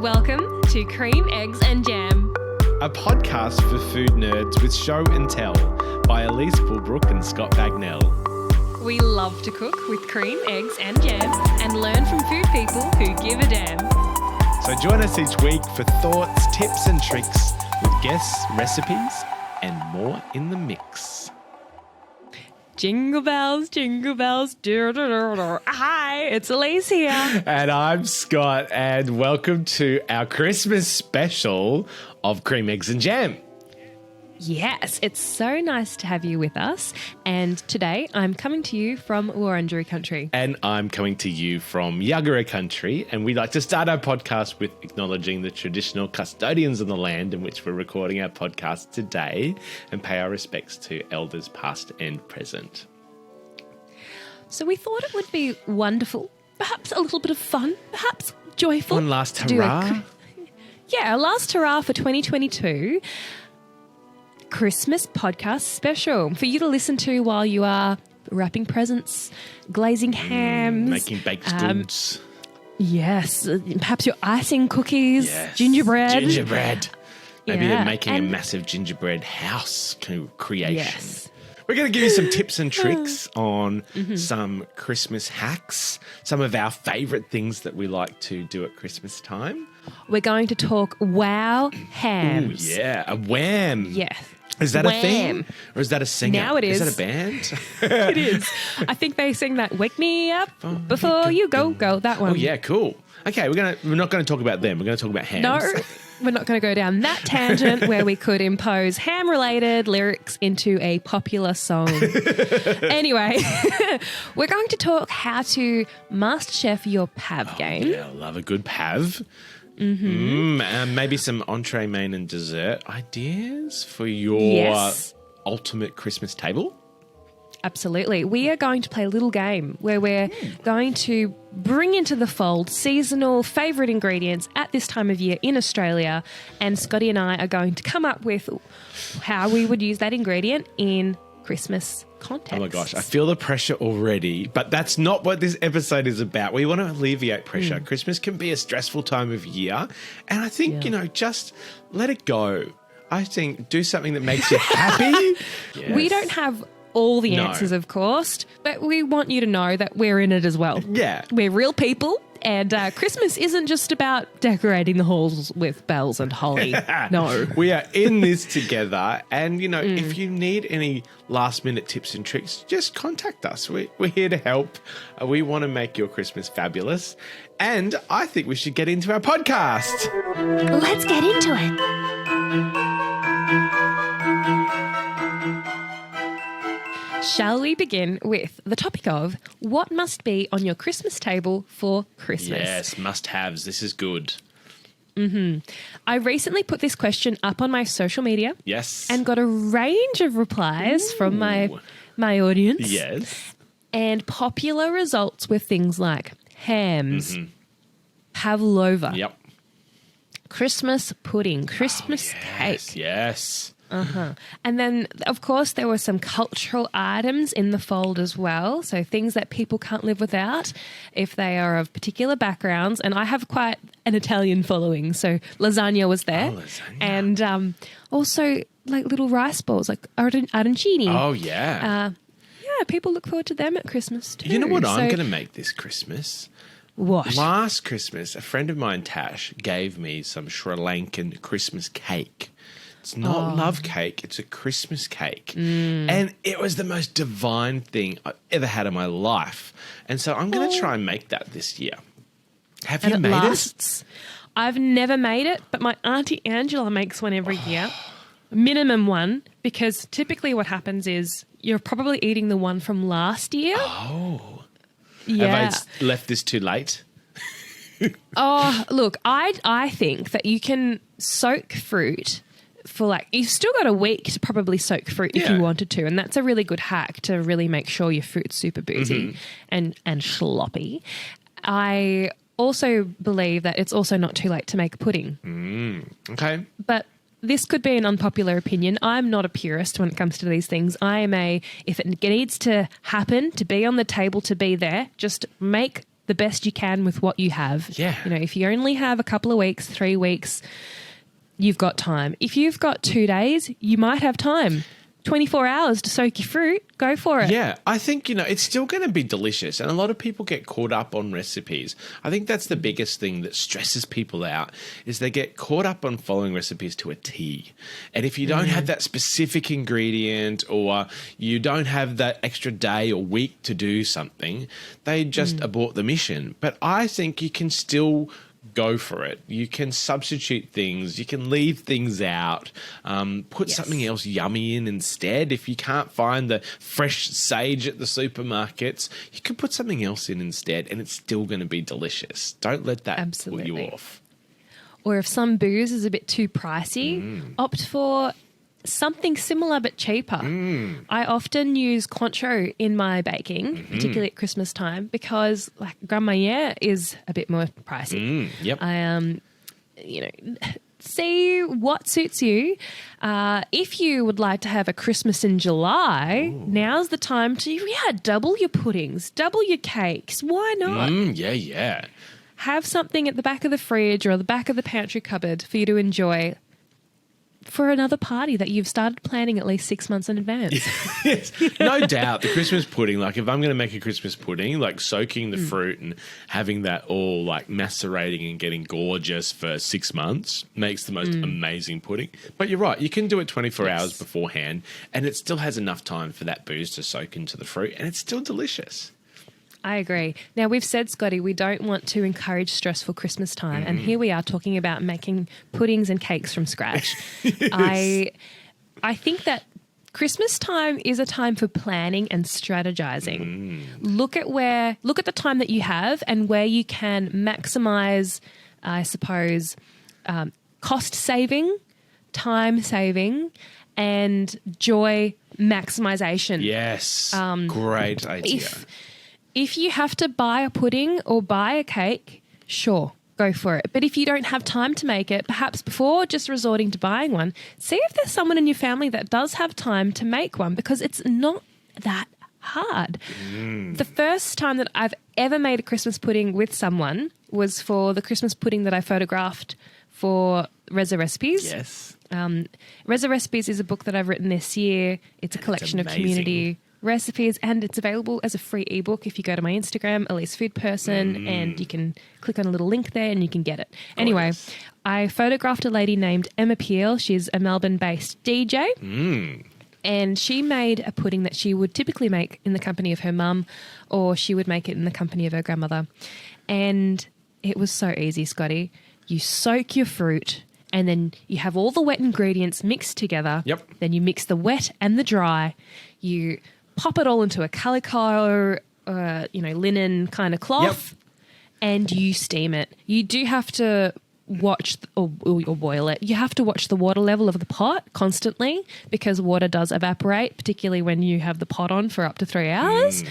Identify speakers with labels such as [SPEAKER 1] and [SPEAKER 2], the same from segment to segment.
[SPEAKER 1] Welcome to Cream, Eggs and Jam,
[SPEAKER 2] a podcast for food nerds with show and tell by Elise Bulbrook and Scott Bagnell.
[SPEAKER 1] We love to cook with cream, eggs and jam and learn from food people who give a damn.
[SPEAKER 2] So join us each week for thoughts, tips and tricks with guests, recipes and more in the mix.
[SPEAKER 1] Jingle bells, Hi, it's Elise here.
[SPEAKER 2] And I'm Scott, and welcome to our Christmas special of Cream, Eggs and Jam.
[SPEAKER 1] Yes, it's so nice to have you with us. And today I'm coming to you from Wurundjeri country.
[SPEAKER 2] And I'm coming to you from Yuggera country. And we'd like to start our podcast with acknowledging the traditional custodians of the land in which we're recording our podcast today and pay our respects to elders past and present.
[SPEAKER 1] So we thought it would be wonderful, perhaps a little bit of fun, perhaps joyful.
[SPEAKER 2] One last hurrah.
[SPEAKER 1] A last hurrah for 2022. Christmas podcast special for you to listen to while you are wrapping presents, glazing hams,
[SPEAKER 2] making baked goods.
[SPEAKER 1] Yes, perhaps you're icing cookies, gingerbread. Maybe you're making a massive gingerbread house creation. Yes.
[SPEAKER 2] We're going to give you some tips and tricks on some Christmas hacks, some of our favourite things that we like to do at Christmas time.
[SPEAKER 1] We're going to talk wow hams.
[SPEAKER 2] Ooh, yeah, a wham.
[SPEAKER 1] Yes.
[SPEAKER 2] Is that a thing? Or is that a singer?
[SPEAKER 1] Now it is.
[SPEAKER 2] Is that a band?
[SPEAKER 1] It is. I think they sing that Wake Me Up Before You Go, that one.
[SPEAKER 2] Oh, yeah, cool. Okay, we're not going to talk about them. We're going to talk about hams.
[SPEAKER 1] No, we're not going to go down that tangent where we could impose ham-related lyrics into a popular song. Anyway, we're going to talk how to Masterchef your Pav game.
[SPEAKER 2] Yeah, I love a good Pav. Maybe some entree, main and dessert ideas for your ultimate Christmas table.
[SPEAKER 1] Absolutely. We are going to play a little game where we're going to bring into the fold seasonal favourite ingredients at this time of year in Australia, and Scotty and I are going to come up with how we would use that ingredient in Christmas context.
[SPEAKER 2] Oh my gosh, I feel the pressure already, but that's not what this episode is about. We want to alleviate pressure. Christmas can be a stressful time of year, and I think, just let it go. I think do something that makes you happy. Yes.
[SPEAKER 1] We don't have all the answers, of course, but we want you to know that we're in it as well.
[SPEAKER 2] Yeah.
[SPEAKER 1] We're real people, and Christmas isn't just about decorating the halls with bells and holly. No.
[SPEAKER 2] We are in this together, and, if you need any last-minute tips and tricks, just contact us. We're here to help. We want to make your Christmas fabulous, and I think we should get into our podcast.
[SPEAKER 1] Let's get into it. Shall we begin with the topic of what must be on your Christmas table for Christmas?
[SPEAKER 2] Yes, must-haves. This is good.
[SPEAKER 1] I recently put this question up on my social media.
[SPEAKER 2] Yes.
[SPEAKER 1] And got a range of replies from my audience.
[SPEAKER 2] Yes.
[SPEAKER 1] And popular results were things like hams, pavlova, Christmas pudding, Christmas cake.
[SPEAKER 2] Yes.
[SPEAKER 1] And then, of course, there were some cultural items in the fold as well. So things that people can't live without if they are of particular backgrounds. And I have quite an Italian following. So lasagna was there.
[SPEAKER 2] Oh, lasagna.
[SPEAKER 1] And also like little rice balls, like arancini.
[SPEAKER 2] Oh, yeah.
[SPEAKER 1] People look forward to them at Christmas too.
[SPEAKER 2] You know what I'm going to make this Christmas?
[SPEAKER 1] What?
[SPEAKER 2] Last Christmas, a friend of mine, Tash, gave me some Sri Lankan Christmas cake. It's not love cake, it's a Christmas cake. And it was the most divine thing I've ever had in my life. And so I'm going to try and make that this year. Have you made it?
[SPEAKER 1] I've never made it, but my Auntie Angela makes one every year. Minimum one, because typically what happens is you're probably eating the one from last year.
[SPEAKER 2] Oh.
[SPEAKER 1] Yeah.
[SPEAKER 2] Have I left this too late?
[SPEAKER 1] Look, I think that you can soak fruit for you've still got a week to probably soak fruit if you wanted to, and that's a really good hack to really make sure your fruit's super boozy and sloppy. I also believe that it's also not too late to make a pudding.
[SPEAKER 2] Okay.
[SPEAKER 1] But this could be an unpopular opinion. I'm not a purist when it comes to these things. I am if it needs to happen, to be on the table, to be there, just make the best you can with what you have.
[SPEAKER 2] Yeah.
[SPEAKER 1] You know, if you only have a couple of weeks, 3 weeks, you've got time. If you've got 2 days, you might have time. 24 hours to soak your fruit, go for it.
[SPEAKER 2] Yeah, I think, it's still going to be delicious. And a lot of people get caught up on recipes. I think that's the biggest thing that stresses people out is they get caught up on following recipes to a T. And if you don't have that specific ingredient or you don't have that extra day or week to do something, they just abort the mission. But I think you can still go for it. You can substitute things. You can leave things out. Put something else yummy in instead. If you can't find the fresh sage at the supermarkets, you can put something else in instead and it's still going to be delicious. Don't let that put you off.
[SPEAKER 1] Or if some booze is a bit too pricey, opt for something similar but cheaper. I often use Cointreau in my baking, particularly at Christmas time, because like Grand Marnier is a bit more pricey. See what suits you. If you would like to have a Christmas in July, now's the time to double your puddings, double your cakes. Why not? Have something at the back of the fridge or the back of the pantry cupboard for you to enjoy for another party that you've started planning at least 6 months in advance.
[SPEAKER 2] Yes, no doubt. The Christmas pudding, like if I'm going to make a Christmas pudding, like soaking the fruit and having that all like macerating and getting gorgeous for 6 months makes the most amazing pudding. But you're right, you can do it 24 hours beforehand and it still has enough time for that booze to soak into the fruit and it's still delicious.
[SPEAKER 1] I agree. Now, we've said, Scotty, we don't want to encourage stressful Christmas time. And here we are talking about making puddings and cakes from scratch. I think that Christmas time is a time for planning and strategizing. Look at the time that you have and where you can maximize, I suppose, cost saving, time saving, and joy maximization.
[SPEAKER 2] Yes. Great idea.
[SPEAKER 1] If you have to buy a pudding or buy a cake, sure, go for it. But if you don't have time to make it, perhaps before just resorting to buying one, see if there's someone in your family that does have time to make one because it's not that hard. The first time that I've ever made a Christmas pudding with someone was for the Christmas pudding that I photographed for Reza Recipes.
[SPEAKER 2] Yes.
[SPEAKER 1] Reza Recipes is a book that I've written this year. It's a collection of community recipes and it's available as a free ebook if you go to my Instagram, Elise Food Person, and you can click on a little link there and you can get it. Anyway, I photographed a lady named Emma Peel. She's a Melbourne-based DJ. And she made a pudding that she would typically make in the company of her mum or she would make it in the company of her grandmother. And it was so easy, Scotty. You soak your fruit and then you have all the wet ingredients mixed together. Then you mix the wet and the dry. You pop it all into a calico, linen kind of cloth, and you steam it. You do have to watch or boil it. You have to watch the water level of the pot constantly because water does evaporate, particularly when you have the pot on for up to 3 hours.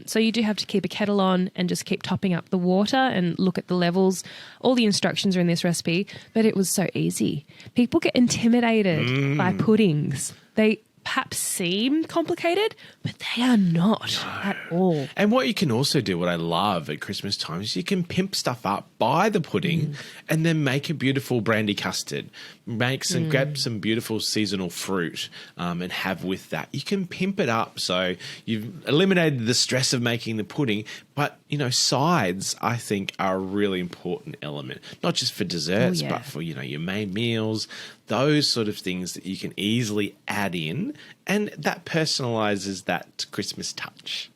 [SPEAKER 1] So you do have to keep a kettle on and just keep topping up the water and look at the levels. All the instructions are in this recipe, but it was so easy. People get intimidated by puddings. They perhaps seem complicated, but they are not at all.
[SPEAKER 2] And what you can also do, what I love at Christmas time, is you can pimp stuff up, buy the pudding, and then make a beautiful brandy custard. Grab some beautiful seasonal fruit and have with that. You can pimp it up so you've eliminated the stress of making the pudding, but, sides, I think, are a really important element, not just for desserts, but for, your main meals, those sort of things that you can easily add in, and that personalizes that Christmas touch.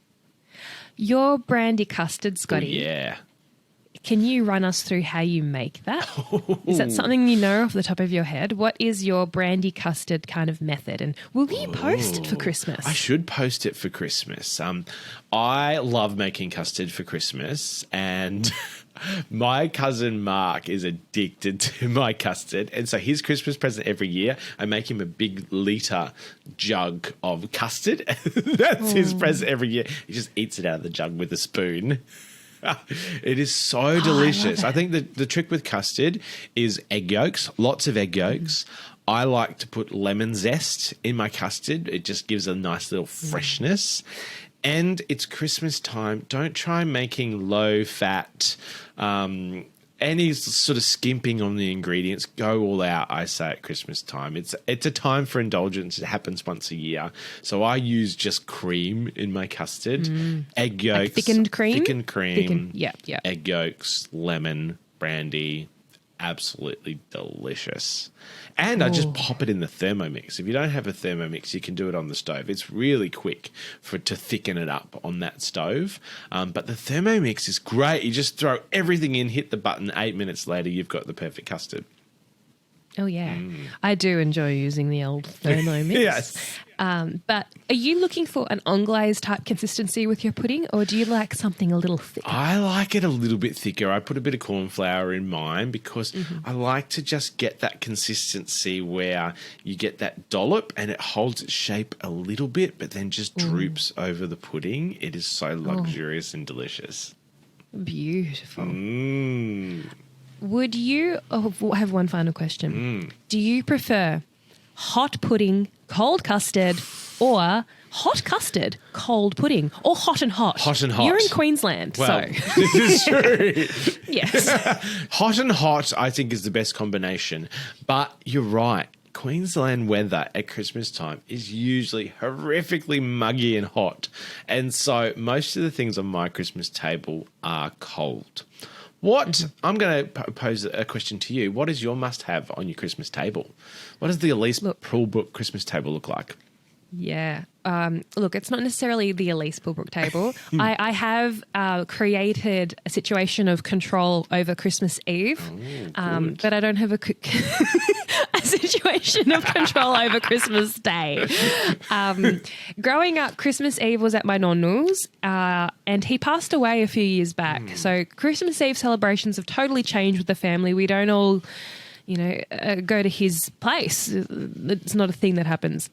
[SPEAKER 1] Your brandy custard, Scotty.
[SPEAKER 2] Oh, yeah.
[SPEAKER 1] Can you run us through how you make that? Is that something you know off the top of your head? What is your brandy custard kind of method? And will you post it for Christmas?
[SPEAKER 2] I should post it for Christmas. I love making custard for Christmas and my cousin Mark is addicted to my custard. And so his Christmas present every year, I make him a big litre jug of custard. That's his present every year. He just eats it out of the jug with a spoon. It is so delicious. I think the trick with custard is egg yolks, lots of egg yolks. I like to put lemon zest in my custard. It just gives a nice little freshness. and it's Christmas time. Don't try making low fat, any sort of skimping on the ingredients. Go all out, I say, at Christmas time. It's a time for indulgence. It happens once a year. So I use just cream in my custard, egg yolks.
[SPEAKER 1] Like thickened cream?
[SPEAKER 2] Yeah. Egg yolks, lemon, brandy. Absolutely delicious. And I just pop it in the Thermomix. If you don't have a Thermomix, you can do it on the stove. It's really quick to thicken it up on that stove. But the Thermomix is great. You just throw everything in, hit the button, 8 minutes later, you've got the perfect custard.
[SPEAKER 1] Oh, yeah. I do enjoy using the old Thermomix.
[SPEAKER 2] Yes.
[SPEAKER 1] But are you looking for an anglaise type consistency with your pudding, or do you like something a little thicker?
[SPEAKER 2] I like it a little bit thicker. I put a bit of corn flour in mine because I like to just get that consistency where you get that dollop and it holds its shape a little bit but then just droops over the pudding. It is so luxurious and delicious.
[SPEAKER 1] Beautiful.
[SPEAKER 2] Would
[SPEAKER 1] you – I have one final question. Do you prefer hot pudding, cold custard, or hot custard, cold pudding, or hot and hot?
[SPEAKER 2] Hot and hot.
[SPEAKER 1] You're in Queensland,
[SPEAKER 2] well,
[SPEAKER 1] so.
[SPEAKER 2] This is true.
[SPEAKER 1] Yes.
[SPEAKER 2] Hot and hot, I think, is the best combination. But you're right. Queensland weather at Christmas time is usually horrifically muggy and hot. And so most of the things on my Christmas table are cold. I'm going to pose a question to you. What is your must-have on your Christmas table? What does the Elise Poolbrook Christmas table look like?
[SPEAKER 1] Yeah. Look, it's not necessarily the Elise Poolbrook table. I have created a situation of control over Christmas Eve, but I don't have a situation of control over Christmas Day. Growing up, Christmas Eve was at my nonnu's, and he passed away a few years back. So Christmas Eve celebrations have totally changed with the family. We don't all, go to his place. It's not a thing that happens.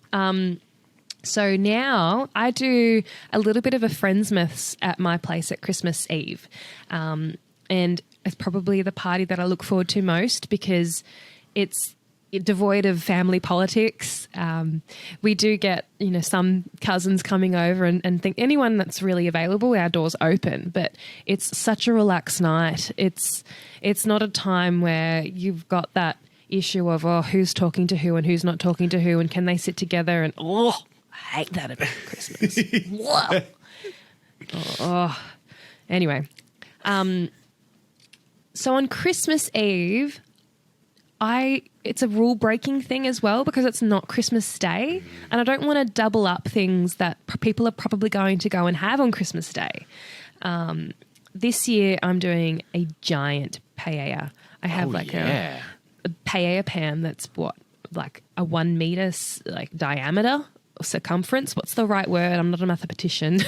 [SPEAKER 1] So now I do a little bit of a Friendsmiths at my place at Christmas Eve. And it's probably the party that I look forward to most because it's devoid of family politics. We do get, some cousins coming over and think anyone that's really available, our door's open. But it's such a relaxed night. It's not a time where you've got that issue of, who's talking to who and who's not talking to who and can they sit together and, I hate that about Christmas. Anyway, so on Christmas Eve, it's a rule breaking thing as well because it's not Christmas Day, and I don't want to double up things that people are probably going to go and have on Christmas Day. This year, I'm doing a giant paella. I have a paella pan that's like a 1 meter diameter. Circumference. What's the right word? I'm not a mathematician.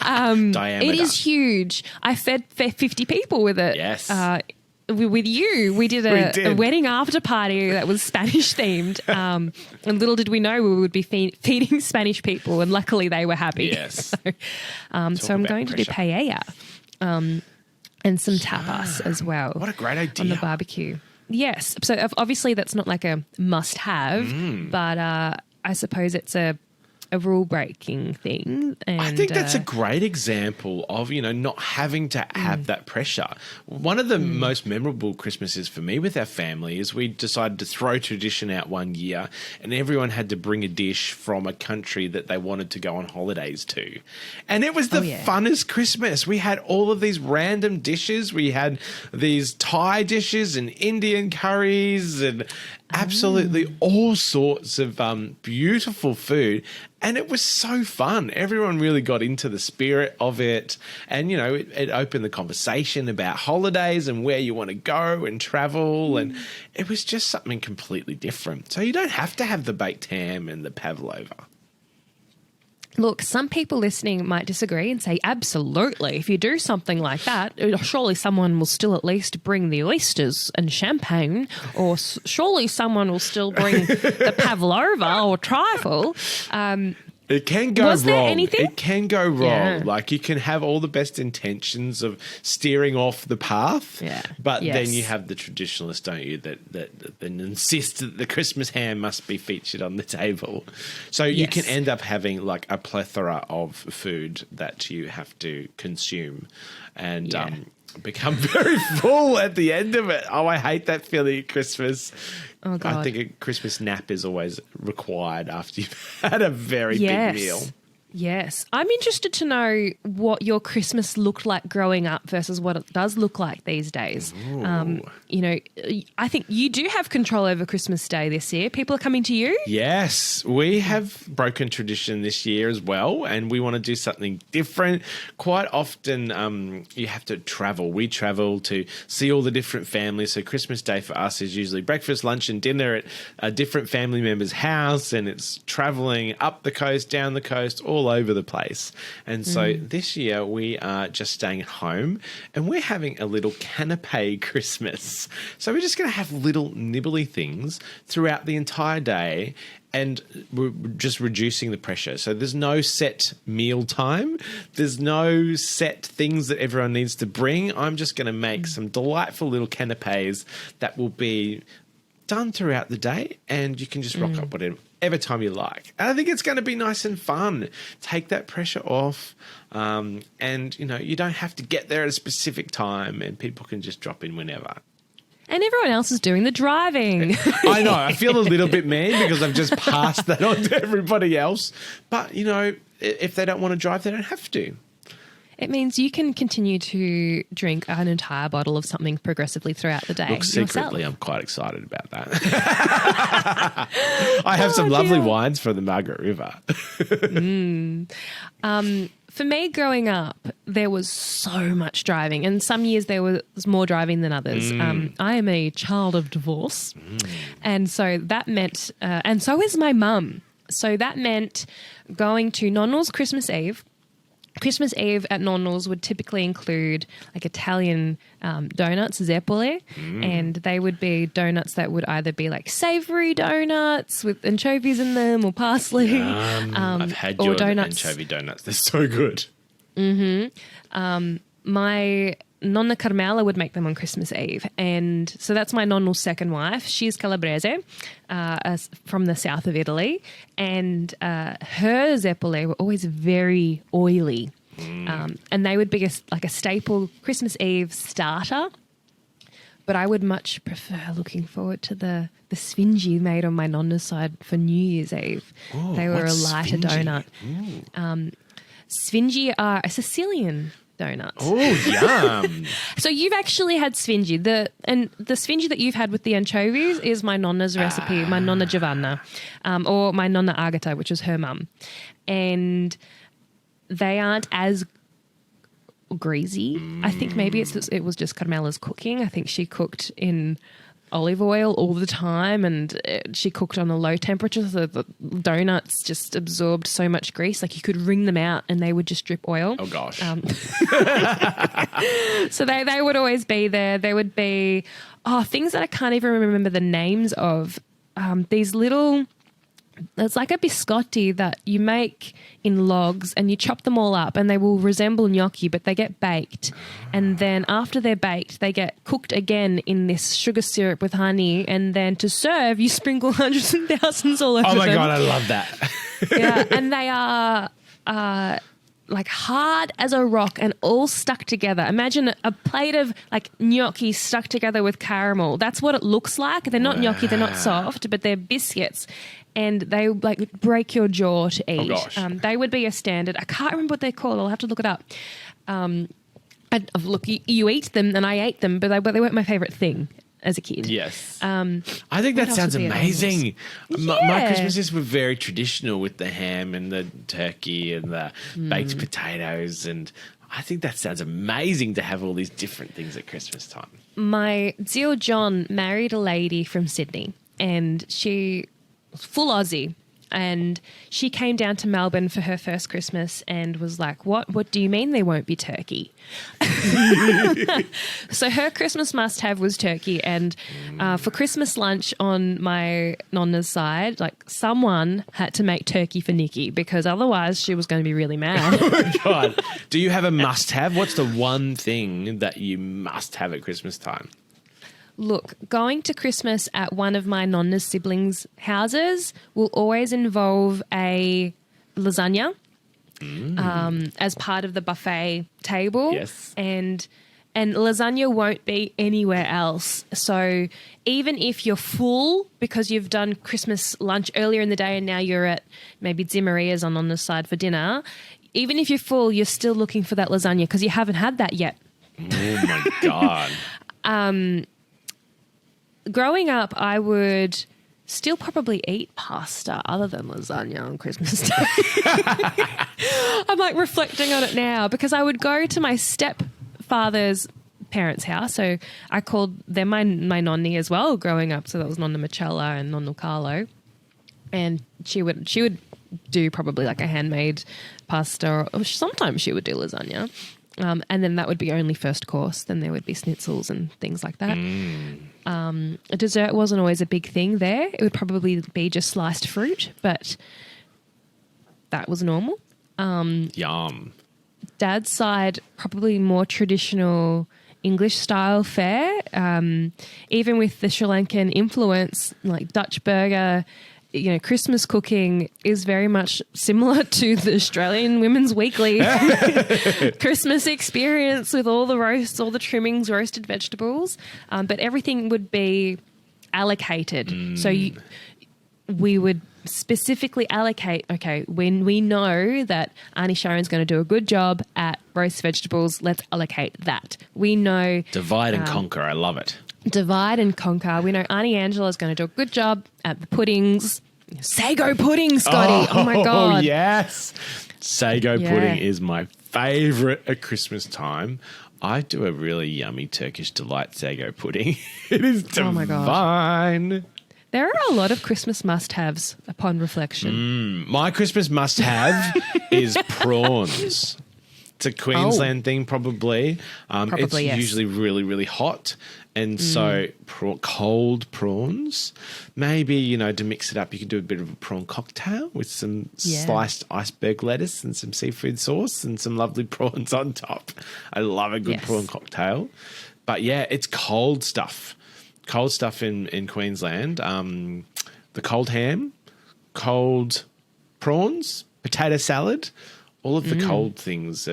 [SPEAKER 2] Diameter.
[SPEAKER 1] It is huge. I fed 50 people with it.
[SPEAKER 2] Yes.
[SPEAKER 1] With you, we did a wedding after party that was Spanish themed. And little did we know we would be feeding Spanish people, and luckily they were happy.
[SPEAKER 2] Yes.
[SPEAKER 1] So I'm going to do paella and some tapas as well.
[SPEAKER 2] What a great idea.
[SPEAKER 1] On the barbecue. Yes. So obviously that's not like a must-have, but I suppose it's a rule-breaking thing. And
[SPEAKER 2] I think that's a great example of, not having to have that pressure. One of the most memorable Christmases for me with our family is we decided to throw tradition out one year and everyone had to bring a dish from a country that they wanted to go on holidays to. And it was the funnest Christmas. We had all of these random dishes. We had these Thai dishes and Indian curries and absolutely all sorts of beautiful food. And it was so fun. Everyone really got into the spirit of it. And, it opened the conversation about holidays and where you want to go and travel. And it was just something completely different. So you don't have to have the baked ham and the pavlova.
[SPEAKER 1] Look, some people listening might disagree and say, absolutely, if you do something like that, surely someone will still at least bring the oysters and champagne, or surely someone will still bring the pavlova or trifle.
[SPEAKER 2] It can go
[SPEAKER 1] Was
[SPEAKER 2] wrong.
[SPEAKER 1] there anything?
[SPEAKER 2] It can go wrong.
[SPEAKER 1] Yeah.
[SPEAKER 2] Like you can have all the best intentions of steering off the path, but then you have the traditionalists, don't you, that then insist that the Christmas ham must be featured on the table. So you can end up having like a plethora of food that you have to consume and become very full at the end of it. Oh, I hate that feeling at Christmas.
[SPEAKER 1] Oh, God.
[SPEAKER 2] I think a Christmas nap is always required after you've had a very big meal.
[SPEAKER 1] Yes. I'm interested to know what your Christmas looked like growing up versus what it does look like these days. You know, I think you do have control over Christmas Day this year. People are coming to you?
[SPEAKER 2] Yes, we have broken tradition this year as well, and we want to do something different. Quite often you have to travel. We travel to see all the different families. So Christmas Day for us is usually breakfast, lunch and dinner at a different family member's house, and it's traveling up the coast, down the coast, all over the place. And so this year we are just staying at home and we're having a little canapé Christmas. So we're just going to have little nibbly things throughout the entire day, and we're just reducing the pressure. So there's no set meal time. There's no set things that everyone needs to bring. I'm just going to make some delightful little canapés that will be done throughout the day, and you can just rock up whatever time you like. And I think it's going to be nice and fun. Take that pressure off, and you know, you don't have to get there at a specific time, and people can just drop in whenever.
[SPEAKER 1] And everyone else is doing the driving.
[SPEAKER 2] I know. I feel a little bit mean because I've just passed that on to everybody else. But, you know, if they don't want to drive, they don't have to.
[SPEAKER 1] It means you can continue to drink an entire bottle of something progressively throughout the day.
[SPEAKER 2] Look, secretly, I'm quite excited about that. I have some lovely wines from the Margaret River.
[SPEAKER 1] For me, growing up, there was so much driving, and some years there was more driving than others. I am a child of divorce, and so that meant, and so is my mum. So that meant going to Nonnell's Christmas Eve. Christmas Eve at Nonnell's would typically include like Italian donuts, zeppole, and they would be donuts that would either be like savoury donuts with anchovies in them or parsley.
[SPEAKER 2] I've had your anchovy donuts. They're so good.
[SPEAKER 1] My Nonna Carmela would make them on Christmas Eve. And so that's my Nonnell's second wife. She's Calabrese from the south of Italy. And her zeppole were always very oily. And they would be like a staple Christmas Eve starter. But I would much prefer looking forward to the sfingy made on my Nonna's side for New Year's Eve.
[SPEAKER 2] Oh,
[SPEAKER 1] they were a lighter donut. Sfingy are a Sicilian donut.
[SPEAKER 2] Oh, yum.
[SPEAKER 1] So you've actually had sfingy. The sfingy that you've had with the anchovies is my Nonna's recipe, my Nonna Giovanna, or my Nonna Agata, which is her mum. And they aren't as greasy. I think maybe it was just Carmela's cooking. I think she cooked in olive oil all the time, and she cooked on a low temperature, so the donuts just absorbed so much grease. Like you could wring them out and they would just drip oil.
[SPEAKER 2] Oh gosh.
[SPEAKER 1] So they would always be there. There would be things that I can't even remember the names of. These little, it's like a biscotti that you make in logs and you chop them all up, and they will resemble gnocchi, but they get baked. And then after they're baked, they get cooked again in this sugar syrup with honey. And then to serve, you sprinkle hundreds and thousands all over them.
[SPEAKER 2] Oh my God, I love that.
[SPEAKER 1] Yeah, and they are like hard as a rock and all stuck together. Imagine a plate of like gnocchi stuck together with caramel. That's what it looks like. They're not gnocchi, they're not soft, but they're biscuits. And they like break your jaw to eat.
[SPEAKER 2] Oh gosh.
[SPEAKER 1] They would be a standard. I can't remember what they're called. I'll have to look it up. Look, you eat them, and I ate them, but they weren't my favourite thing as a kid.
[SPEAKER 2] Yes. I think that sounds amazing. My Christmases were very traditional with the ham and the turkey and the baked potatoes, and I think that sounds amazing to have all these different things at Christmas time.
[SPEAKER 1] My Zio John married a lady from Sydney, and she was full Aussie. And she came down to Melbourne for her first Christmas and was like, what do you mean there won't be turkey? So her Christmas must-have was turkey. And for Christmas lunch on my nonna's side, like someone had to make turkey for Nikki because otherwise she was going to be really mad.
[SPEAKER 2] Oh, my God. Do you have a must-have? What's the one thing that you must have at Christmas time?
[SPEAKER 1] Look, going to Christmas at one of my nonna's siblings' houses will always involve a lasagna as part of the buffet table.
[SPEAKER 2] Yes.
[SPEAKER 1] And lasagna won't be anywhere else. So even if you're full because you've done Christmas lunch earlier in the day and now you're at maybe Zimmeria's on the side for dinner, even if you're full, you're still looking for that lasagna because you haven't had that yet.
[SPEAKER 2] Oh, my God.
[SPEAKER 1] Growing up, I would still probably eat pasta other than lasagna on Christmas Day. I'm like reflecting on it now because I would go to my stepfather's parents' house. So I called them my nonni as well growing up. So that was Nonna Michela and Nonna Carlo. And she would do probably like a handmade pasta or sometimes she would do lasagna. And then that would be only first course. Then there would be schnitzels and things like that. A dessert wasn't always a big thing there. It would probably be just sliced fruit, but that was normal.
[SPEAKER 2] Yum.
[SPEAKER 1] Dad's side, probably more traditional English style fare. Even with the Sri Lankan influence, like Dutch burger, Christmas cooking is very much similar to the Australian Women's Weekly Christmas experience with all the roasts, all the trimmings, roasted vegetables, but everything would be allocated. So we would specifically allocate, okay, when we know that Auntie Sharon's going to do a good job at roast vegetables, let's allocate that. We know...
[SPEAKER 2] Divide and conquer. I love it.
[SPEAKER 1] Divide and conquer. We know Auntie Angela's going to do a good job at the puddings. Sago pudding, Scotty. Oh my God.
[SPEAKER 2] Oh, yes. Sago pudding is my favourite at Christmas time. I do a really yummy Turkish delight sago pudding. It is divine. Oh my God.
[SPEAKER 1] There are a lot of Christmas must-haves upon reflection.
[SPEAKER 2] My Christmas must-have is prawns. It's a Queensland thing, probably. It's usually really, really hot. And so cold prawns, maybe, to mix it up, you can do a bit of a prawn cocktail with some sliced iceberg lettuce and some seafood sauce and some lovely prawns on top. I love a good prawn cocktail. But, yeah, it's cold stuff. Cold stuff in Queensland. The cold ham, cold prawns, potato salad, all of the cold things.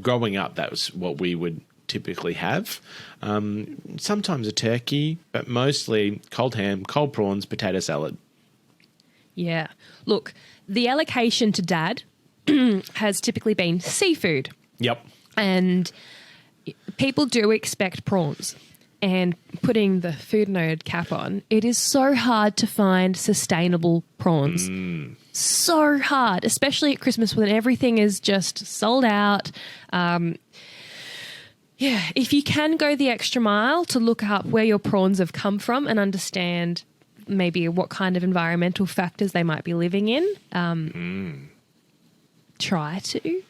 [SPEAKER 2] Growing up, that was what we would typically have. Sometimes a turkey, but mostly cold ham, cold prawns, potato salad.
[SPEAKER 1] Yeah. Look, the allocation to Dad has typically been seafood.
[SPEAKER 2] Yep.
[SPEAKER 1] And people do expect prawns. And putting the food node cap on, it is so hard to find sustainable prawns. So hard, especially at Christmas when everything is just sold out. If you can go the extra mile to look up where your prawns have come from and understand maybe what kind of environmental factors they might be living in, try to.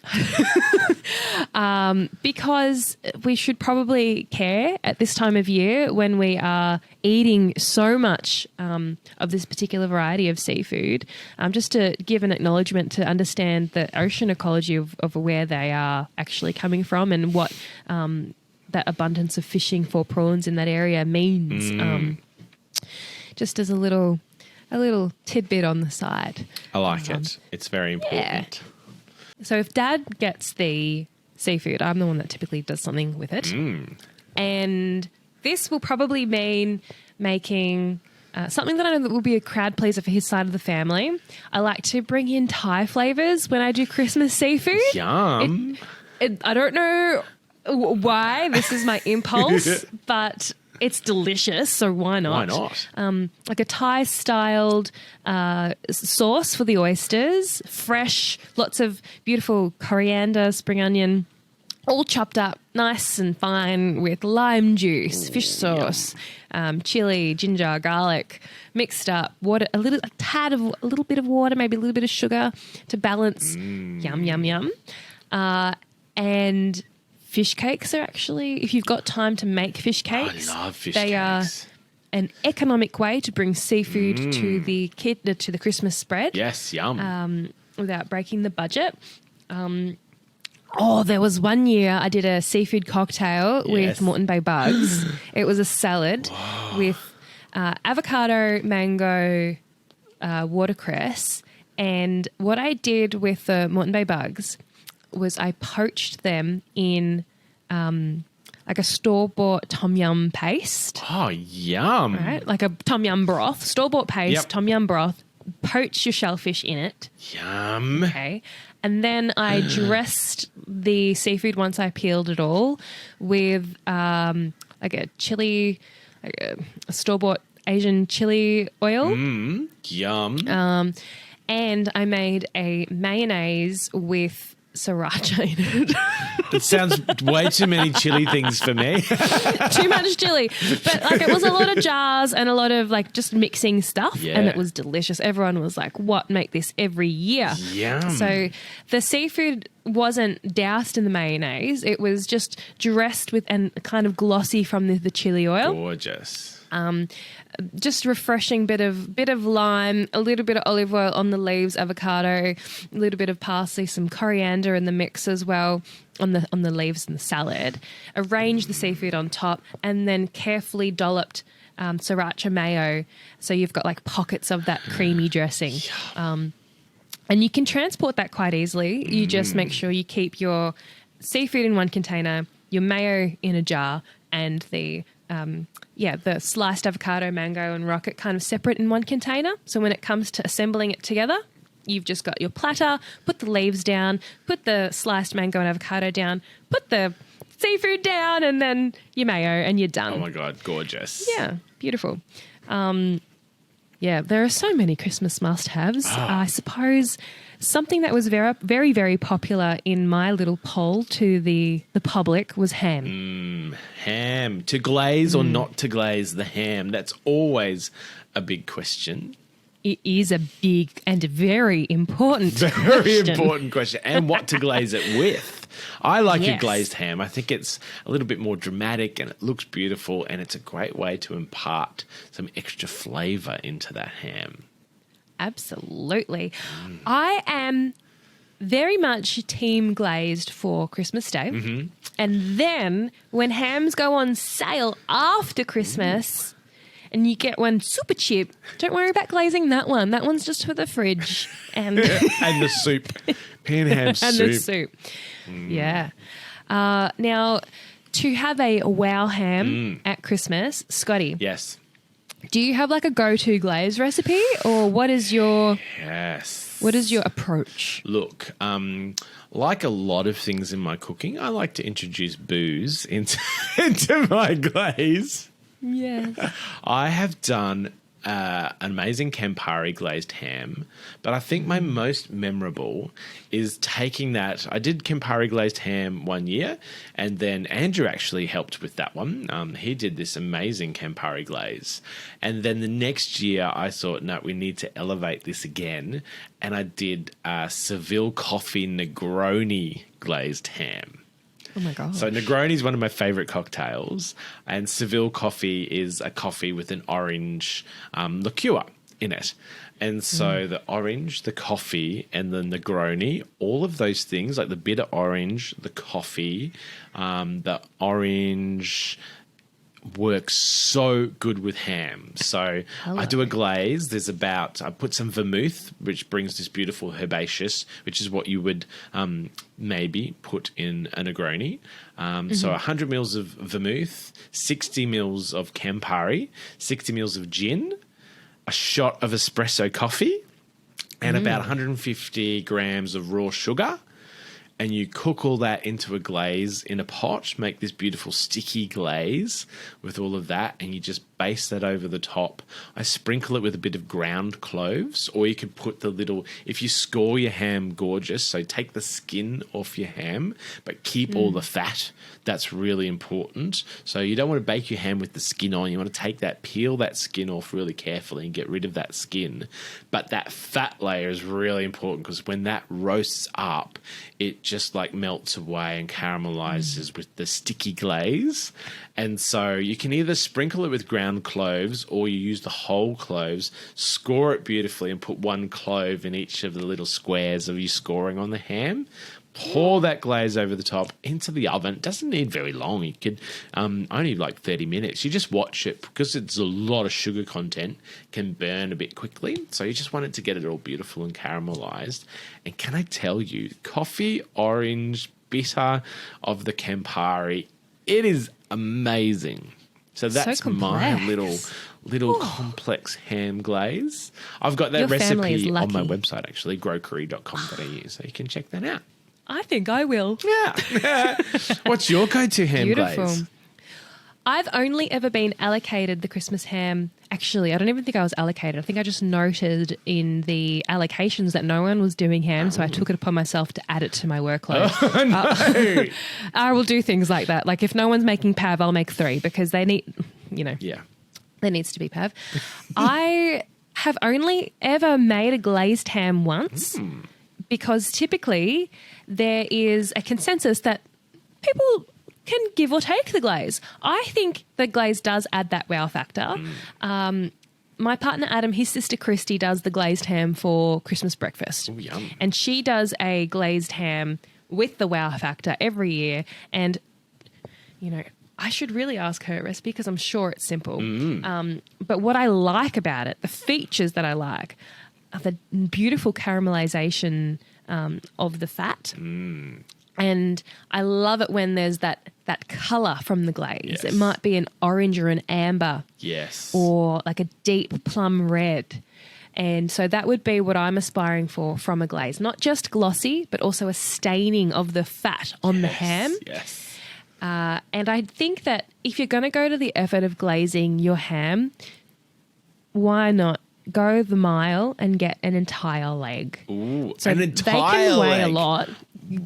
[SPEAKER 1] Because we should probably care at this time of year when we are eating so much of this particular variety of seafood, just to give an acknowledgement to understand the ocean ecology of where they are actually coming from and what that abundance of fishing for prawns in that area means. Just as a little tidbit on the side.
[SPEAKER 2] I like it. It's very important.
[SPEAKER 1] Yeah. So if Dad gets the seafood, I'm the one that typically does something with it. And this will probably mean making something that I know that will be a crowd pleaser for his side of the family. I like to bring in Thai flavours when I do Christmas seafood.
[SPEAKER 2] Yum.
[SPEAKER 1] I don't know why this is my impulse, but it's delicious, so why not?
[SPEAKER 2] Why not?
[SPEAKER 1] Like a Thai-styled sauce for the oysters, fresh, lots of beautiful coriander, spring onion, all chopped up nice and fine with lime juice, fish sauce, chili, ginger, garlic, mixed up, water, a little bit of water, maybe a little bit of sugar to balance. Yum, yum, yum. And fish cakes are actually, if you've got time to make fish cakes,
[SPEAKER 2] I love fish
[SPEAKER 1] they
[SPEAKER 2] cakes.
[SPEAKER 1] are an economic way to bring seafood to the Christmas spread.
[SPEAKER 2] Yes, yum.
[SPEAKER 1] Without breaking the budget. There was one year I did a seafood cocktail with Moreton Bay bugs. It was a salad with avocado, mango, watercress. And what I did with the Moreton Bay bugs was I poached them in like a store-bought tom yum paste.
[SPEAKER 2] Oh, yum.
[SPEAKER 1] Right? Like a tom yum broth, store-bought paste, tom yum broth. Poach your shellfish in it.
[SPEAKER 2] Yum.
[SPEAKER 1] Okay. And then I dressed the seafood once I peeled it all with like a chili, like a store-bought Asian chili oil.
[SPEAKER 2] Yum.
[SPEAKER 1] And I made a mayonnaise with sriracha in it.
[SPEAKER 2] It sounds way too many chili things for me.
[SPEAKER 1] Too much chili. But like it was a lot of jars and a lot of like just mixing stuff.
[SPEAKER 2] Yeah.
[SPEAKER 1] And it was delicious. Everyone was like, what, make this every year?
[SPEAKER 2] Yum.
[SPEAKER 1] So the seafood wasn't doused in the mayonnaise. It was just dressed with and kind of glossy from the chili oil.
[SPEAKER 2] Gorgeous.
[SPEAKER 1] Just refreshing bit of lime, a little bit of olive oil on the leaves, avocado, a little bit of parsley, some coriander in the mix as well on the leaves and the salad. Arrange the seafood on top and then carefully dolloped sriracha mayo so you've got like pockets of that creamy dressing. And you can transport that quite easily. You just make sure you keep your seafood in one container, your mayo in a jar, and the sliced avocado, mango, and rocket kind of separate in one container. So when it comes to assembling it together, you've just got your platter, put the leaves down, put the sliced mango and avocado down, put the seafood down, and then your mayo, and you're done.
[SPEAKER 2] Oh, my God. Gorgeous.
[SPEAKER 1] Yeah, beautiful. There are so many Christmas must-haves. I suppose something that was very, very, very popular in my little poll to the public was ham.
[SPEAKER 2] Ham. To glaze or not to glaze the ham? That's always a big question.
[SPEAKER 1] It is a big and very important
[SPEAKER 2] question. And what to glaze it with. I like a glazed ham. I think it's a little bit more dramatic and it looks beautiful and it's a great way to impart some extra flavour into that ham.
[SPEAKER 1] Absolutely. I am very much team glazed for Christmas Day. And then when hams go on sale after Christmas and you get one super cheap, don't worry about glazing that one. That one's just for the fridge. And
[SPEAKER 2] the soup. Pan ham soup.
[SPEAKER 1] And the soup. Yeah. Now, to have a wow ham at Christmas, Scotty.
[SPEAKER 2] Yes.
[SPEAKER 1] Do you have like a go-to glaze recipe, or what is your approach?
[SPEAKER 2] Look, like a lot of things in my cooking, I like to introduce booze into my glaze.
[SPEAKER 1] Yes.
[SPEAKER 2] I have done an amazing Campari glazed ham, but I think my most memorable is taking that. I did Campari glazed ham one year, and then Andrew actually helped with that one. He did this amazing Campari glaze. And then the next year I thought, no, we need to elevate this again. And I did Seville coffee Negroni glazed ham.
[SPEAKER 1] Oh, my God.
[SPEAKER 2] So Negroni is one of my favourite cocktails, and Seville coffee is a coffee with an orange liqueur in it. And so the orange, the coffee, and the Negroni, all of those things, like the bitter orange, the coffee, the orange works so good with ham. So I do a glaze. I put some vermouth, which brings this beautiful herbaceous, which is what you would maybe put in a Negroni. So 100 mils of vermouth, 60 mils of Campari, 60 mils of gin, a shot of espresso coffee, and about 150 grams of raw sugar. and you cook all that into a glaze in a pot, make this beautiful sticky glaze with all of that, and you just baste that over the top. I sprinkle it with a bit of ground cloves, or you could put the little, if you score your ham gorgeous, so take the skin off your ham, but keep all the fat. That's really important. So you don't want to bake your ham with the skin on. You want to take that, peel that skin off really carefully and get rid of that skin. But that fat layer is really important because when that roasts up, it just like melts away and caramelizes with the sticky glaze. And so you can either sprinkle it with ground cloves or you use the whole cloves, score it beautifully and put one clove in each of the little squares of you scoring on the ham. Pour that glaze over the top into the oven. It doesn't need very long. You could only like 30 minutes. You just watch it because it's a lot of sugar content, can burn a bit quickly. So you just want it to get it all beautiful and caramelized. And can I tell you, coffee, orange, bitter of the Campari, it is amazing. So that's my little complex ham glaze. I've got that
[SPEAKER 1] Your
[SPEAKER 2] recipe on my website, actually, growcurry.com.au, so you can check that out.
[SPEAKER 1] I think I will.
[SPEAKER 2] Yeah. What's your go-to ham glaze?
[SPEAKER 1] I've only ever been allocated the Christmas ham. Actually, I don't even think I was allocated. I think I just noted in the allocations that no one was doing ham, so I took it upon myself to add it to my workload.
[SPEAKER 2] Oh, no.
[SPEAKER 1] I will do things like that. Like if no one's making Pav, I'll make 3 because they need,
[SPEAKER 2] Yeah.
[SPEAKER 1] there needs to be Pav. I have only ever made a glazed ham once. Because typically there is a consensus that people can give or take the glaze. I think the glaze does add that wow factor. My partner Adam, his sister Christy does the glazed ham for Christmas breakfast.
[SPEAKER 2] Ooh, yum.
[SPEAKER 1] And she does a glazed ham with the wow factor every year. And, I should really ask her recipe because I'm sure it's simple. But what I like about it, the features that I like, the beautiful caramelization of the fat. And I love it when there's that colour from the glaze.
[SPEAKER 2] Yes.
[SPEAKER 1] It might be an orange or an amber.
[SPEAKER 2] Yes.
[SPEAKER 1] Or like a deep plum red. And so that would be what I'm aspiring for from a glaze. Not just glossy, but also a staining of the fat on the ham.
[SPEAKER 2] Yes.
[SPEAKER 1] And I think that if you're going to go to the effort of glazing your ham, why not go the mile and get an entire leg?
[SPEAKER 2] Ooh,
[SPEAKER 1] so
[SPEAKER 2] an entire
[SPEAKER 1] they can weigh
[SPEAKER 2] leg.
[SPEAKER 1] a lot.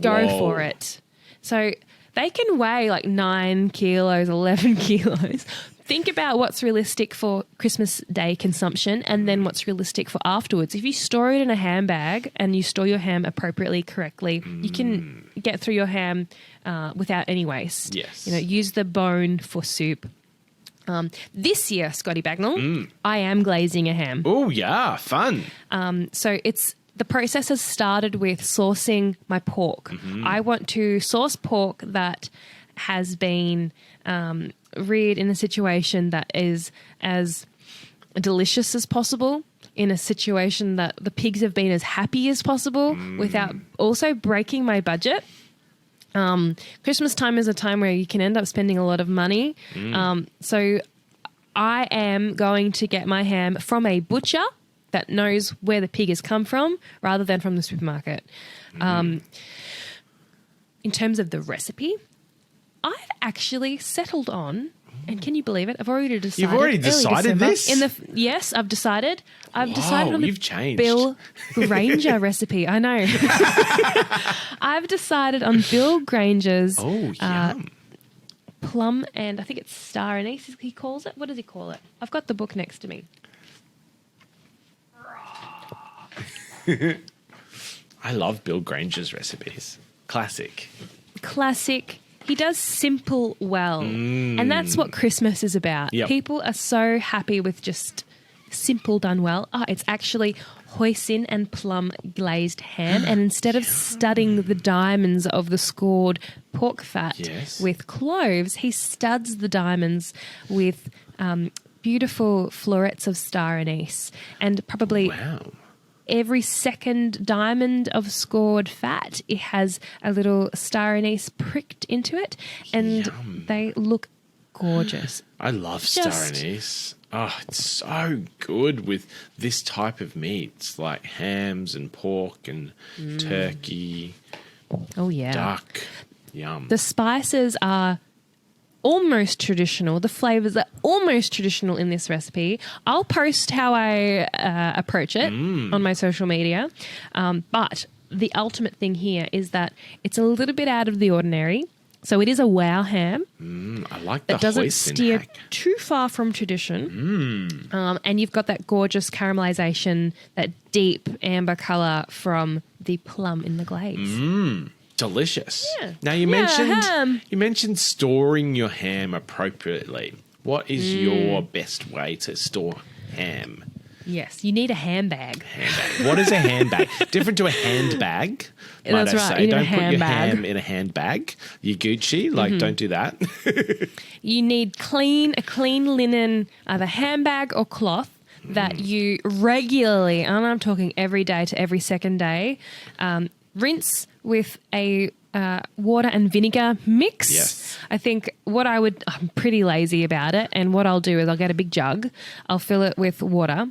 [SPEAKER 1] Go for it. So they can weigh like 9 kilos, 11 kilos. Think about what's realistic for Christmas Day consumption and then what's realistic for afterwards. If you store it in a handbag and you store your ham appropriately, correctly, you can get through your ham without any waste.
[SPEAKER 2] Yes.
[SPEAKER 1] Use the bone for soup. This year, Scotty Bagnall, I am glazing a ham.
[SPEAKER 2] Oh, yeah, fun.
[SPEAKER 1] So the process has started with sourcing my pork. I want to source pork that has been reared in a situation that is as delicious as possible, in a situation that the pigs have been as happy as possible without also breaking my budget. Christmas time is a time where you can end up spending a lot of money. So I am going to get my ham from a butcher that knows where the pig has come from rather than from the supermarket. In terms of the recipe, I've actually settled on, and can you believe it? I've already decided.
[SPEAKER 2] You've already decided this?
[SPEAKER 1] Yes, I've decided. I've decided on the
[SPEAKER 2] you've changed.
[SPEAKER 1] Bill Granger recipe. I know. I've decided on Bill Granger's plum and I think it's star anise, he calls it. What does he call it? I've got the book next to me.
[SPEAKER 2] I love Bill Granger's recipes. Classic.
[SPEAKER 1] He does simple well. And that's what Christmas is about.
[SPEAKER 2] Yep.
[SPEAKER 1] People are so happy with just simple done well. It's actually hoisin and plum glazed ham. And instead of studding the diamonds of the scored pork fat with cloves, he studs the diamonds with beautiful florets of star anise. And probably every second diamond of scored fat, it has a little star anise pricked into it, and they look gorgeous.
[SPEAKER 2] I love star anise. Oh, it's so good with this type of meats like hams and pork and turkey.
[SPEAKER 1] Oh, yeah.
[SPEAKER 2] Duck. Yum.
[SPEAKER 1] The spices are almost traditional. The flavors are almost traditional in this recipe. I'll post how I approach it on my social media. But the ultimate thing here is that it's a little bit out of the ordinary. So it is a wow ham.
[SPEAKER 2] I like the
[SPEAKER 1] It doesn't
[SPEAKER 2] hoisin
[SPEAKER 1] steer
[SPEAKER 2] hack.
[SPEAKER 1] too far from tradition. And you've got that gorgeous caramelization, that deep amber colour from the plum in the glaze.
[SPEAKER 2] Delicious.
[SPEAKER 1] Yeah.
[SPEAKER 2] Now
[SPEAKER 1] ham.
[SPEAKER 2] you mentioned storing your ham appropriately. What is your best way to store ham?
[SPEAKER 1] Yes, you need a handbag.
[SPEAKER 2] Handbag. What is a handbag? Different to a handbag.
[SPEAKER 1] That's right. You need
[SPEAKER 2] Don't
[SPEAKER 1] a
[SPEAKER 2] put your
[SPEAKER 1] handbag.
[SPEAKER 2] ham in a handbag. You're Gucci. Like, don't do that.
[SPEAKER 1] You need a clean linen, either handbag or cloth that you regularly, and I'm talking every day to every second day, rinse with a water and vinegar mix.
[SPEAKER 2] Yes.
[SPEAKER 1] I think I'm pretty lazy about it, and what I'll do is I'll get a big jug, I'll fill it with water.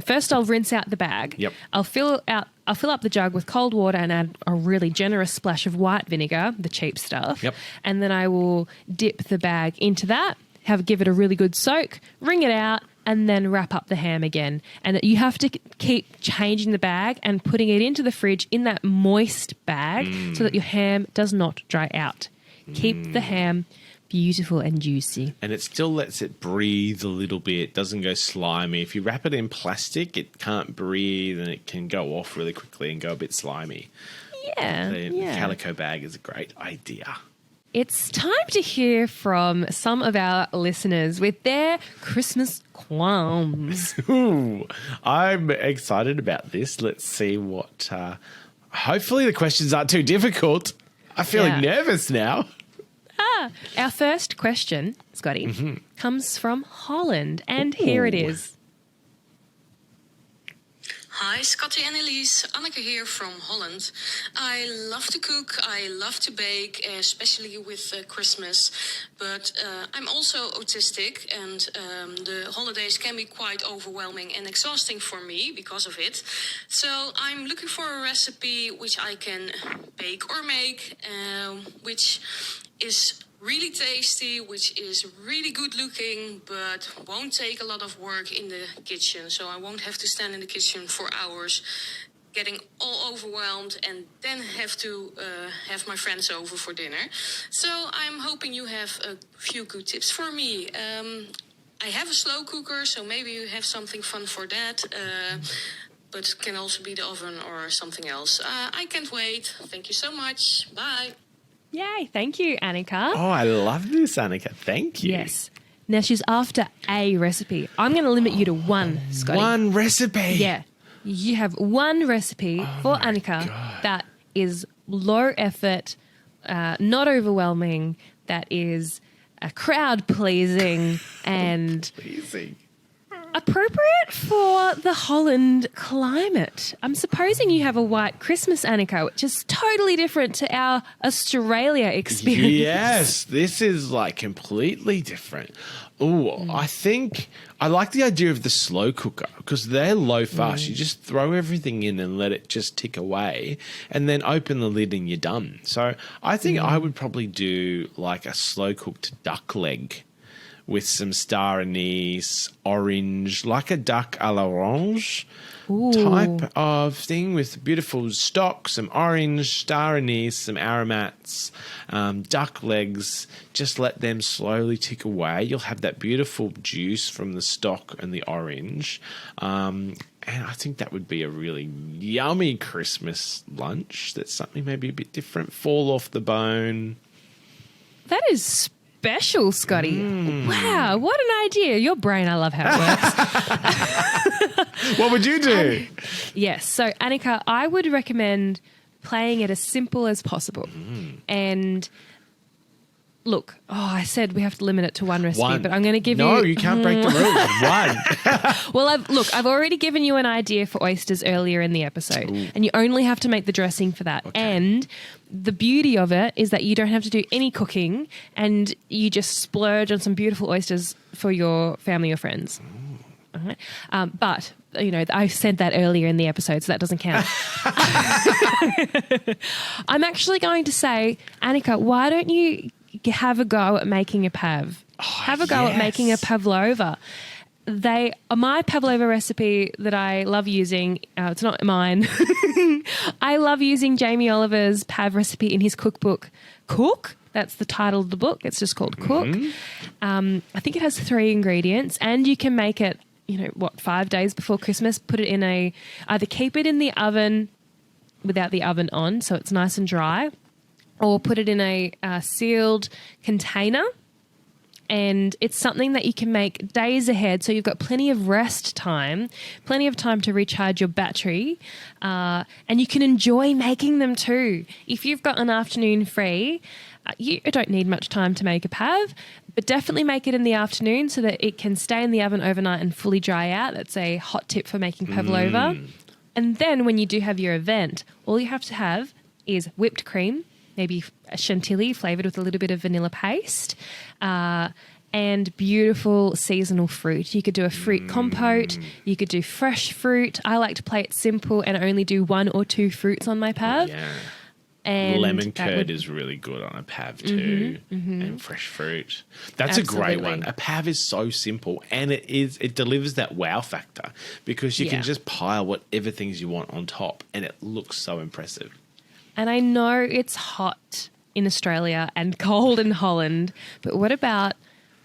[SPEAKER 1] First I'll rinse out the bag.
[SPEAKER 2] Yep.
[SPEAKER 1] I'll fill up the jug with cold water and add a really generous splash of white vinegar, the cheap stuff.
[SPEAKER 2] Yep.
[SPEAKER 1] And then I will dip the bag into that, give it a really good soak, wring it out, and then wrap up the ham again. And you have to keep changing the bag and putting it into the fridge in that moist bag so that your ham does not dry out. Keep the ham beautiful and juicy.
[SPEAKER 2] And it still lets it breathe a little bit. Doesn't go slimy. If you wrap it in plastic, it can't breathe and it can go off really quickly and go a bit slimy.
[SPEAKER 1] Yeah.
[SPEAKER 2] The calico bag is a great idea.
[SPEAKER 1] It's time to hear from some of our listeners with their Christmas qualms.
[SPEAKER 2] Ooh, I'm excited about this. Let's see what... hopefully the questions aren't too difficult. I'm feeling nervous now.
[SPEAKER 1] Our first question, Scotty, comes from Holland, and here it is.
[SPEAKER 3] Hi, Scotty and Elise. Anneke here from Holland. I love to cook. I love to bake, especially with Christmas. But I'm also autistic, and the holidays can be quite overwhelming and exhausting for me because of it. So I'm looking for a recipe which I can bake or make, which is really tasty, which is really good looking, but won't take a lot of work in the kitchen. So I won't have to stand in the kitchen for hours, getting all overwhelmed, and then have to have my friends over for dinner. So I'm hoping you have a few good tips for me. I have a slow cooker, so maybe you have something fun for that. But it can also be the oven or something else. I can't wait. Thank you so much. Bye.
[SPEAKER 1] Yay, thank you, Annika.
[SPEAKER 2] Oh, I love this, Annika. Thank you.
[SPEAKER 1] Yes. Now she's after a recipe. I'm going to limit you to one, Scotty.
[SPEAKER 2] One recipe.
[SPEAKER 1] Yeah. You have one recipe for Annika that is low effort, not overwhelming, that is crowd pleasing and
[SPEAKER 2] Pleasing.
[SPEAKER 1] appropriate for the Holland climate. I'm supposing you have a white Christmas, Annika, which is totally different to our Australia experience.
[SPEAKER 2] Yes, this is like completely different. Oh, I think I like the idea of the slow cooker because they're low fast. You just throw everything in and let it just tick away and then open the lid and you're done. So I think I would probably do like a slow cooked duck leg with some star anise, orange, like a duck à l'orange type of thing with beautiful stock, some orange, star anise, some aromats, duck legs. Just let them slowly tick away. You'll have that beautiful juice from the stock and the orange. And I think that would be a really yummy Christmas lunch. That's something maybe a bit different. Fall off the bone.
[SPEAKER 1] That is special, Scotty. Wow, what an idea. Your brain, I love how it works.
[SPEAKER 2] What would you do?
[SPEAKER 1] Yes, so Annika, I would recommend playing it as simple as possible. And look, I said we have to limit it to one recipe, but I'm going to give you...
[SPEAKER 2] No, you can't break the rules. One.
[SPEAKER 1] Well, I've already given you an idea for oysters earlier in the episode, and you only have to make the dressing for that. Okay. And the beauty of it is that you don't have to do any cooking and you just splurge on some beautiful oysters for your family or friends. All right. But I said that earlier in the episode, so that doesn't count. I'm actually going to say, Annika, why don't you have a go at making a pav? Have a go at making a pavlova. My pavlova recipe that I love using, it's not mine. I love using Jamie Oliver's pav recipe in his cookbook, Cook. That's the title of the book. It's just called Cook. I think it has 3 ingredients, and you can make it, 5 days before Christmas. Put it in either keep it in the oven without the oven on so it's nice and dry, or put it in a sealed container. And it's something that you can make days ahead, so you've got plenty of rest time, plenty of time to recharge your battery, and you can enjoy making them too. If you've got an afternoon free, you don't need much time to make a pav, but definitely make it in the afternoon so that it can stay in the oven overnight and fully dry out. That's a hot tip for making pavlova. And then when you do have your event, all you have to have is whipped cream, maybe a chantilly flavoured with a little bit of vanilla paste, and beautiful seasonal fruit. You could do a fruit compote. You could do fresh fruit. I like to play it simple and only do 1 or 2 fruits on my pav.
[SPEAKER 2] Yeah.
[SPEAKER 1] And
[SPEAKER 2] lemon curd is really good on a pav too, and fresh fruit. That's a great one. A pav is so simple, and it delivers that wow factor because you can just pile whatever things you want on top, and it looks so impressive.
[SPEAKER 1] And I know it's hot in Australia and cold in Holland, but what about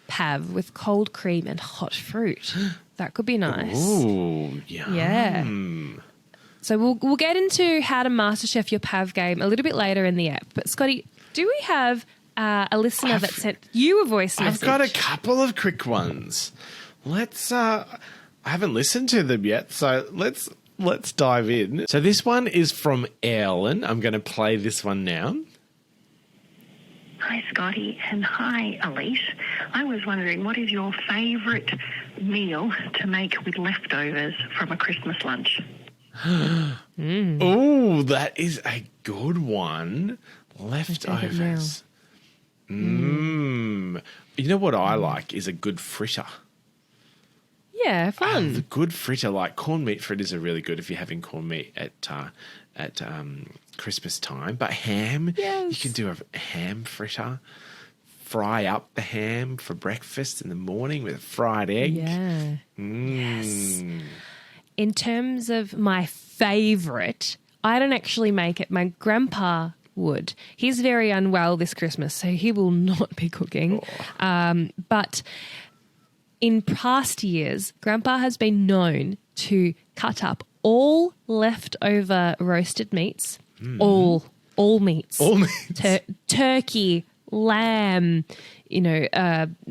[SPEAKER 1] pav with cold cream and hot fruit? That could be nice.
[SPEAKER 2] Ooh, yum.
[SPEAKER 1] Yeah. So we'll get into how to Masterchef your pav game a little bit later in the app. But Scotty, do we have a listener that sent you a voice message?
[SPEAKER 2] I've got a couple of quick ones. I haven't listened to them yet, so let's dive in. So this one is from Ellen. I'm going to play this one now.
[SPEAKER 4] Hi, Scotty, and hi, Elise. I was wondering, what is your favourite meal to make with leftovers from a Christmas lunch?
[SPEAKER 2] Oh, that is a good one. Leftovers. You know what I like is a good fritter.
[SPEAKER 1] Yeah, fun.
[SPEAKER 2] The good fritter, like corned meat fritters are really good if you're having corned meat at Christmas time. But ham, you can do a ham fritter. Fry up the ham for breakfast in the morning with a fried egg.
[SPEAKER 1] Yeah. Yes. In terms of my favourite, I don't actually make it. My grandpa would. He's very unwell this Christmas, so he will not be cooking. But in past years, Grandpa has been known to cut up all leftover roasted meats, all meats.
[SPEAKER 2] All meats.
[SPEAKER 1] Turkey, lamb,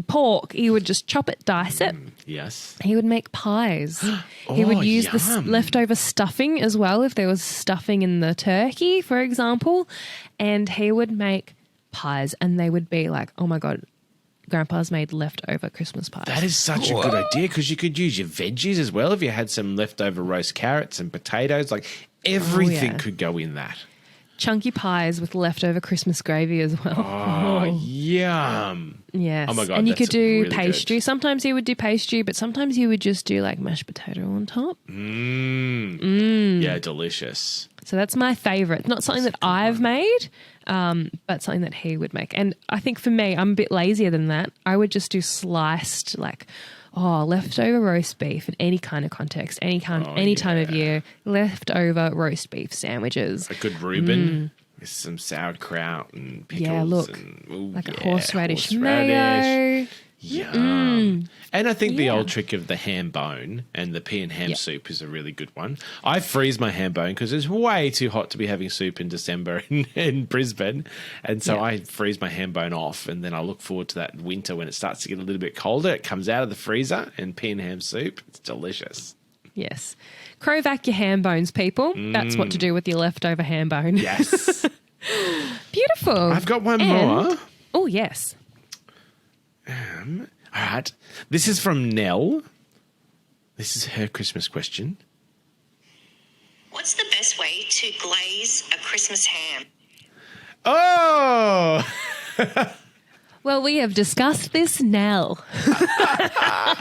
[SPEAKER 1] pork. He would just chop it, dice it.
[SPEAKER 2] Yes.
[SPEAKER 1] He would make pies. He would use the leftover stuffing as well, if there was stuffing in the turkey, for example. And he would make pies, and they would be like, oh my God, Grandpa's made leftover Christmas pies.
[SPEAKER 2] That is such a good idea because you could use your veggies as well. If you had some leftover roast carrots and potatoes, like everything could go in that.
[SPEAKER 1] Chunky pies with leftover Christmas gravy as well.
[SPEAKER 2] Oh, yum.
[SPEAKER 1] Yes.
[SPEAKER 2] Oh my God.
[SPEAKER 1] And you could do
[SPEAKER 2] really
[SPEAKER 1] pastry.
[SPEAKER 2] Good.
[SPEAKER 1] Sometimes you would do pastry, but sometimes you would just do like mashed potato on top.
[SPEAKER 2] Yeah, delicious.
[SPEAKER 1] So that's my favourite. Not something that I've made, but something that he would make. And I think for me, I'm a bit lazier than that. I would just do sliced leftover roast beef in any kind of context, any time of year, leftover roast beef sandwiches.
[SPEAKER 2] A good Reuben with some sauerkraut and pickles.
[SPEAKER 1] Yeah, look,
[SPEAKER 2] and,
[SPEAKER 1] a horseradish mayo.
[SPEAKER 2] Yum. And I think the old trick of the ham bone and the pea and ham soup is a really good one. I freeze my ham bone because it's way too hot to be having soup in December in Brisbane. And so I freeze my ham bone off, and then I look forward to that winter when it starts to get a little bit colder. It comes out of the freezer and pea and ham soup. It's delicious.
[SPEAKER 1] Yes. Crovac your ham bones, people. That's what to do with your leftover ham bone.
[SPEAKER 2] Yes.
[SPEAKER 1] Beautiful.
[SPEAKER 2] I've got one more.
[SPEAKER 1] Oh, yes.
[SPEAKER 2] All right. This is from Nell. This is her Christmas question.
[SPEAKER 5] What's the best way to glaze a Christmas ham?
[SPEAKER 2] Oh!
[SPEAKER 1] Well, we have discussed this now.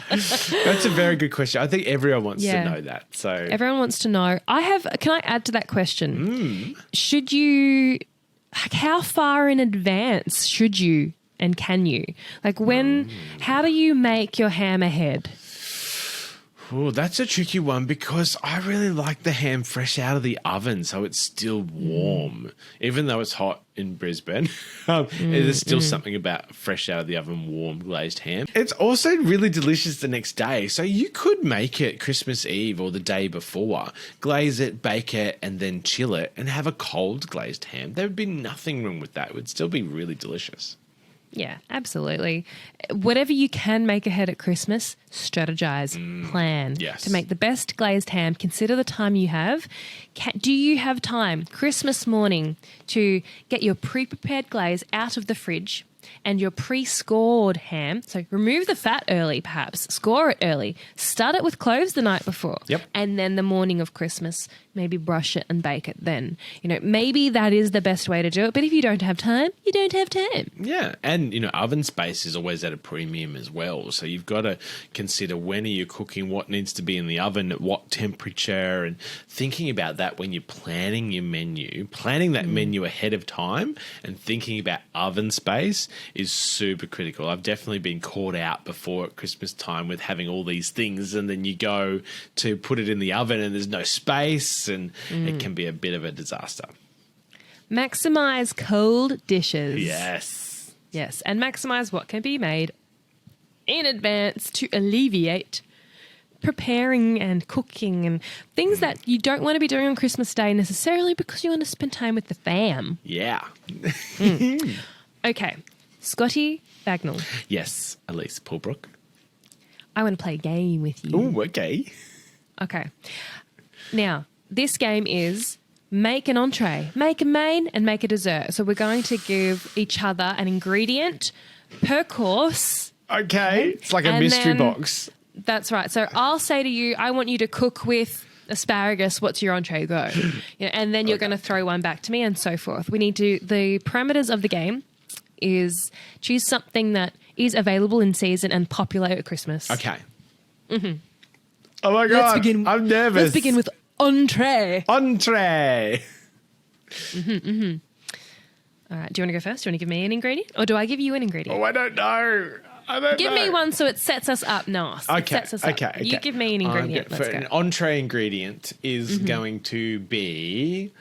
[SPEAKER 2] That's a very good question. I think everyone wants to know that. So
[SPEAKER 1] everyone wants to know. Can I add to that question? Should you, like, how far in advance should you and can you? Like how do you make your ham ahead?
[SPEAKER 2] Oh, that's a tricky one because I really like the ham fresh out of the oven so it's still warm. Even though it's hot in Brisbane, there's still something about fresh out of the oven, warm glazed ham. It's also really delicious the next day. So you could make it Christmas Eve or the day before, glaze it, bake it, and then chill it and have a cold glazed ham. There would be nothing wrong with that. It would still be really delicious.
[SPEAKER 1] Yeah, absolutely. Whatever you can make ahead at Christmas, strategize, plan to make the best glazed ham. Consider the time you have. Do you have time Christmas morning to get your pre-prepared glaze out of the fridge and your pre-scored ham? So remove the fat early, perhaps. Score it early. Start it with cloves the night before.
[SPEAKER 2] Yep.
[SPEAKER 1] And then the morning of Christmas, maybe brush it and bake it then. Maybe that is the best way to do it. But if you don't have time, you don't have time.
[SPEAKER 2] Yeah. And, oven space is always at a premium as well. So you've got to consider when are you cooking, what needs to be in the oven, at what temperature, and thinking about that when you're planning your menu. Planning that menu ahead of time and thinking about oven space is super critical. I've definitely been caught out before at Christmas time with having all these things and then you go to put it in the oven and there's no space and it can be a bit of a disaster.
[SPEAKER 1] Maximize cold dishes.
[SPEAKER 2] Yes.
[SPEAKER 1] Yes, and maximize what can be made in advance to alleviate preparing and cooking and things that you don't want to be doing on Christmas Day necessarily because you want to spend time with the fam.
[SPEAKER 2] Yeah.
[SPEAKER 1] Okay, Scotty Bagnall.
[SPEAKER 2] Yes, Elise Paulbrook.
[SPEAKER 1] I want to play a game with you.
[SPEAKER 2] Oh, okay.
[SPEAKER 1] Okay. Now, this game is make an entree, make a main, and make a dessert. So we're going to give each other an ingredient per course.
[SPEAKER 2] Okay. It's like a mystery box.
[SPEAKER 1] That's right. So I'll say to you, I want you to cook with asparagus. What's your entree? Go. And then you're going to throw one back to me and so forth. The parameters of the game is choose something that is available in season and popular at Christmas.
[SPEAKER 2] Okay. Mm-hmm. Oh my God. I'm nervous.
[SPEAKER 1] Let's begin with entree.
[SPEAKER 2] Entree.
[SPEAKER 1] All right. Do you want to go first? Do you want to give me an ingredient? Or do I give you an ingredient?
[SPEAKER 2] Oh, I don't know.
[SPEAKER 1] Give me one so it sets us up nice.
[SPEAKER 2] Okay.
[SPEAKER 1] Okay. You give me an ingredient. Let's go.
[SPEAKER 2] An entree ingredient is going to be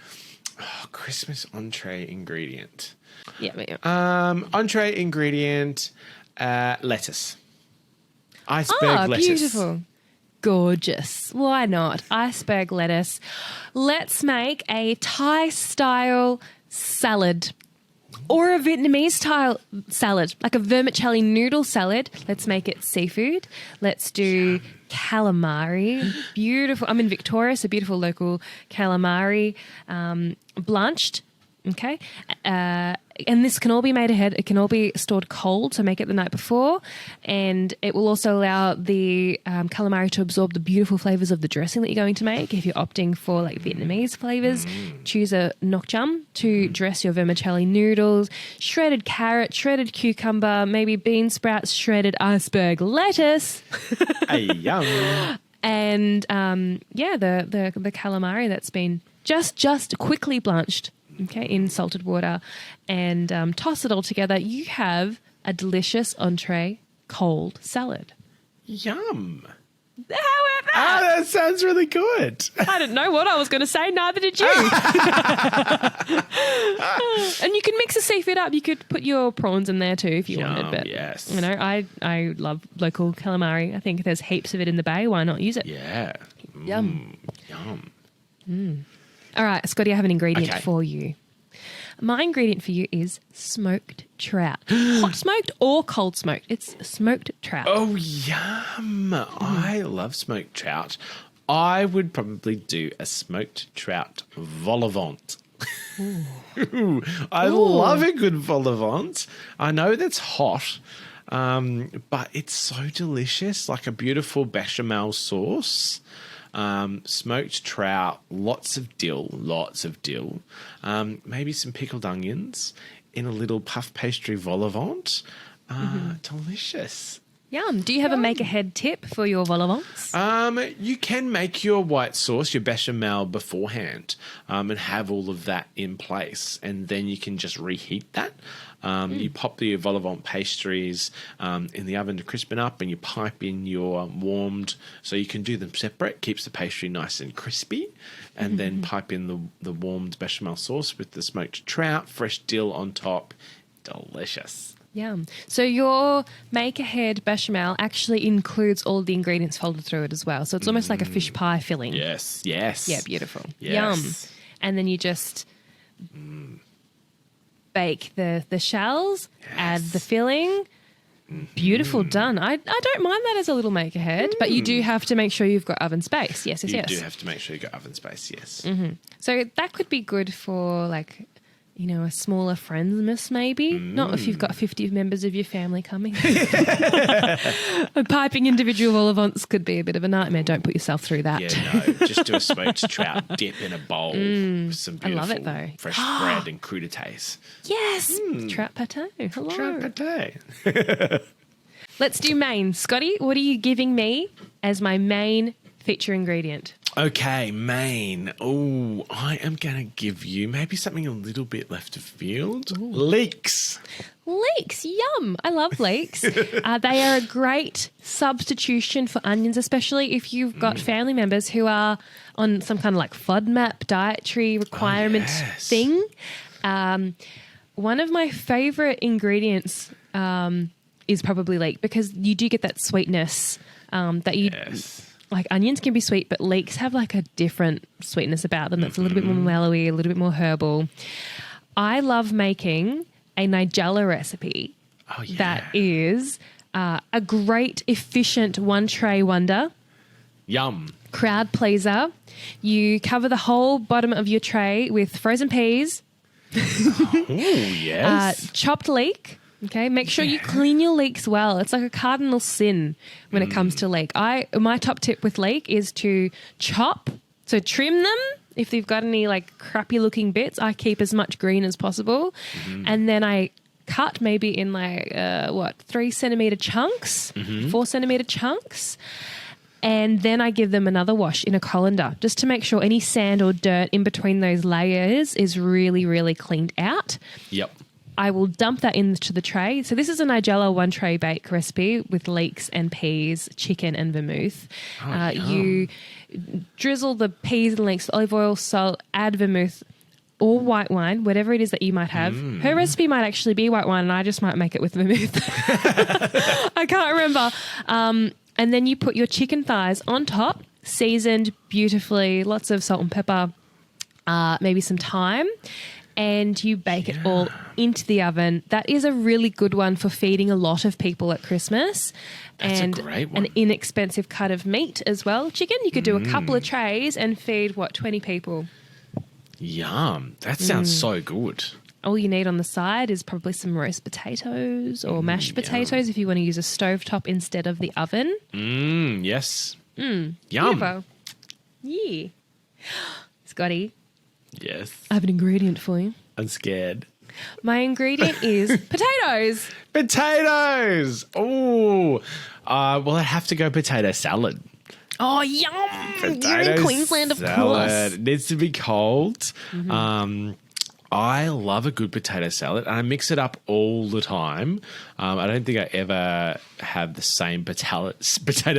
[SPEAKER 2] Christmas entree ingredient.
[SPEAKER 1] Yeah.
[SPEAKER 2] Entree ingredient, lettuce. Iceberg lettuce.
[SPEAKER 1] Beautiful. Gorgeous. Why not? Iceberg lettuce. Let's make a Thai-style salad or a Vietnamese-style salad, like a vermicelli noodle salad. Let's make it seafood. Let's do calamari. Beautiful. I'm in Victoria, so beautiful local calamari, blanched. Okay. And this can all be made ahead. It can all be stored cold, so make it the night before. And it will also allow the calamari to absorb the beautiful flavours of the dressing that you're going to make. If you're opting for like Vietnamese flavours, choose a nok cham to dress your vermicelli noodles, shredded carrot, shredded cucumber, maybe bean sprouts, shredded iceberg lettuce.
[SPEAKER 2] Hey, yum.
[SPEAKER 1] And the calamari that's been just quickly blanched. Okay, in salted water, and toss it all together. You have a delicious entree cold salad.
[SPEAKER 2] Yum.
[SPEAKER 1] However,
[SPEAKER 2] that sounds really good.
[SPEAKER 1] I didn't know what I was going to say, neither did you. And you can mix the seafood up. You could put your prawns in there too if you wanted. But
[SPEAKER 2] yes.
[SPEAKER 1] I love local calamari. I think there's heaps of it in the bay. Why not use it?
[SPEAKER 2] Yeah.
[SPEAKER 1] Yum.
[SPEAKER 2] Yum.
[SPEAKER 1] All right, Scotty, I have an ingredient for you. My ingredient for you is smoked trout. Hot smoked or cold smoked. It's smoked trout.
[SPEAKER 2] Oh, yum. I love smoked trout. I would probably do a smoked trout vol au vent. I love a good vol au vent. I know that's hot, but it's so delicious, like a beautiful bechamel sauce. Smoked trout, lots of dill, maybe some pickled onions. in a little puff pastry vol au vent. Delicious.
[SPEAKER 1] Yum. Do you have a make-ahead tip for your vol au vents?
[SPEAKER 2] You can make your white sauce, your bechamel beforehand, and have all of that in place, and then you can just reheat that. You pop the vol au vent pastries in the oven to crispen up, and you pipe in your warmed, so you can do them separate, keeps the pastry nice and crispy, and then pipe in the warmed bechamel sauce with the smoked trout, fresh dill on top. Delicious.
[SPEAKER 1] Yum. So your make-ahead bechamel actually includes all the ingredients folded through it as well. So it's almost like a fish pie filling.
[SPEAKER 2] Yes.
[SPEAKER 1] Yeah, beautiful.
[SPEAKER 2] Yes.
[SPEAKER 1] Yum. And then you just bake the shells, add the filling. Beautiful, done. I don't mind that as a little make-ahead, but you do have to make sure you've got oven space. Yes.
[SPEAKER 2] You do have to make sure you've got oven space, yes.
[SPEAKER 1] So that could be good for like, you know, a smaller friendsmas maybe. Not if you've got 50 members of your family coming. Piping individual vol au vents could be a bit of a nightmare. Don't put yourself through that.
[SPEAKER 2] Yeah, no. Just do a smoked trout dip in a bowl with some beautiful
[SPEAKER 1] love it, though.
[SPEAKER 2] fresh bread and crudités.
[SPEAKER 1] Yes. Trout pate. Hello.
[SPEAKER 2] Trout pate.
[SPEAKER 1] Let's do main. Scotty, what are you giving me as my main feature ingredient?
[SPEAKER 2] Okay, main. Oh, I am going to give you maybe something a little bit left of field. Leeks.
[SPEAKER 1] Leeks, yum. I love leeks. They are a great substitution for onions, especially if you've got family members who are on some kind of like FODMAP dietary requirement thing. One of my favourite ingredients is probably leek, because you do get that sweetness that you... Like onions can be sweet, but leeks have like a different sweetness about them that's a little bit more mellowy, a little bit more herbal. I love making a Nigella recipe that is a great, efficient one-tray wonder.
[SPEAKER 2] Yum.
[SPEAKER 1] Crowd pleaser. You cover the whole bottom of your tray with frozen peas.
[SPEAKER 2] Oh, yes.
[SPEAKER 1] Chopped leek. Okay, make sure you clean your leeks well. It's like a cardinal sin when it comes to leek. My top tip with leek is to chop, so trim them. If they've got any like crappy looking bits, I keep as much green as possible. And then I cut maybe in like, 3 centimetre chunks, 4 centimetre chunks. And then I give them another wash in a colander just to make sure any sand or dirt in between those layers is really, really cleaned out.
[SPEAKER 2] Yep.
[SPEAKER 1] I will dump that into the tray. So this is a Nigella one tray bake recipe with leeks and peas, chicken and vermouth. You drizzle the peas and leeks with olive oil, salt, add vermouth or white wine, whatever it is that you might have. Her recipe might actually be white wine and I just might make it with vermouth. I can't remember. And then you put your chicken thighs on top, seasoned beautifully, lots of salt and pepper, maybe some thyme. And you bake it all into the oven. That is a really good one for feeding a lot of people at Christmas.
[SPEAKER 2] That's
[SPEAKER 1] and
[SPEAKER 2] a great one.
[SPEAKER 1] An inexpensive cut of meat as well. Chicken, you could do a couple of trays and feed, 20 people?
[SPEAKER 2] Yum. That sounds so good.
[SPEAKER 1] All you need on the side is probably some roast potatoes or mashed potatoes if you want to use a stovetop instead of the oven.
[SPEAKER 2] Yes.
[SPEAKER 1] Yum. Yeah. Scotty.
[SPEAKER 2] Yes.
[SPEAKER 1] I have an ingredient for you.
[SPEAKER 2] I'm scared.
[SPEAKER 1] My ingredient is potatoes.
[SPEAKER 2] Potatoes. Oh, well, I have to go potato salad.
[SPEAKER 1] Oh, yum. You're in Queensland, of course.
[SPEAKER 2] It needs to be cold. I love a good potato salad, and I mix it up all the time. I don't think I ever have the same potato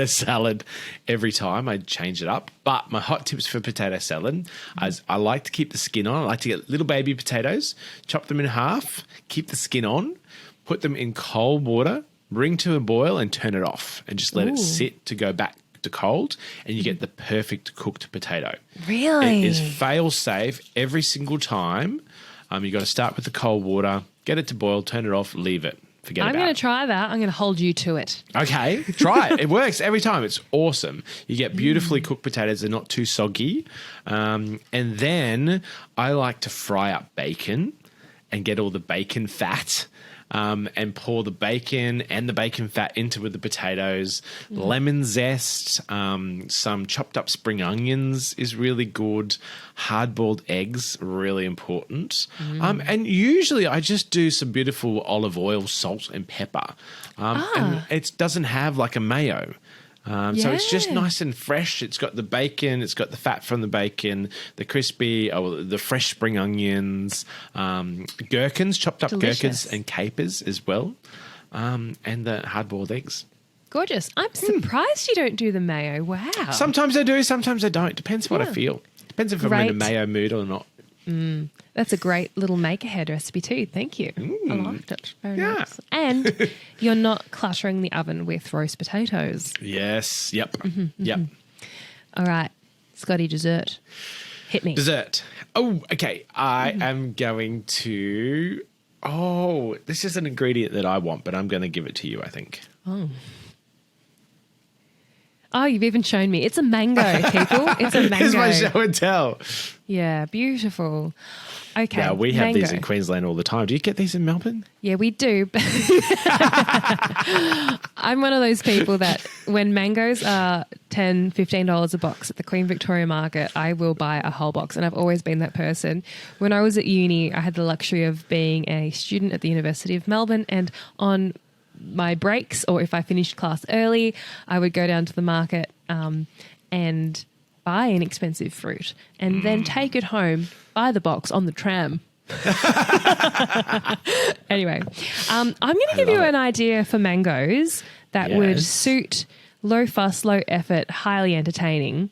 [SPEAKER 2] salad every time. I change it up. But my hot tips for potato salad is I like to keep the skin on. I like to get little baby potatoes, chop them in half, keep the skin on, put them in cold water, bring to a boil and turn it off and just let it sit to go back to cold, and you get the perfect cooked potato.
[SPEAKER 1] Really?
[SPEAKER 2] It is fail safe every single time. You got to start with the cold water, get it to boil, turn it off, leave it. Forget about it.
[SPEAKER 1] I'm going to try that. I'm going to hold you to it.
[SPEAKER 2] Okay, try it. It works every time. It's awesome. You get beautifully cooked potatoes. They're not too soggy. And then I like to fry up bacon and get all the bacon fat and pour the bacon and the bacon fat into with the potatoes. Lemon zest, some chopped up spring onions is really good. Hard-boiled eggs, really important. And usually I just do some beautiful olive oil, salt and pepper. And it doesn't have like a mayo. So it's just nice and fresh. It's got the bacon, it's got the fat from the bacon, the the fresh spring onions, gherkins, chopped up gherkins and capers as well, and the hard-boiled eggs.
[SPEAKER 1] Gorgeous. I'm surprised you don't do the mayo. Wow.
[SPEAKER 2] Sometimes I do, sometimes I don't. Depends what I feel. Depends if I'm in a mayo mood or not.
[SPEAKER 1] That's a great little make-ahead recipe too. Thank you. I liked it. Very nice. And you're not cluttering the oven with roast potatoes.
[SPEAKER 2] Yes. Yep. Yep.
[SPEAKER 1] All right. Scotty, dessert. Hit me.
[SPEAKER 2] Dessert. Oh, okay. I am going to... Oh, this is an ingredient that I want, but I'm going to give it to you, I think.
[SPEAKER 1] Oh, you've even shown me. It's a mango, people. It's a mango.
[SPEAKER 2] It's my show and tell.
[SPEAKER 1] Yeah, beautiful. Okay.
[SPEAKER 2] Yeah, we have these in Queensland all the time. Do you get these in Melbourne?
[SPEAKER 1] Yeah, we do. I'm one of those people that when mangoes are $10, $15 a box at the Queen Victoria Market, I will buy a whole box. And I've always been that person. When I was at uni, I had the luxury of being a student at the University of Melbourne, and on my breaks, or if I finished class early, I would go down to the market and buy inexpensive fruit and then take it home, buy the box on the tram. Anyway, I'm going to give you an idea for mangoes that would suit low fuss, low effort, highly entertaining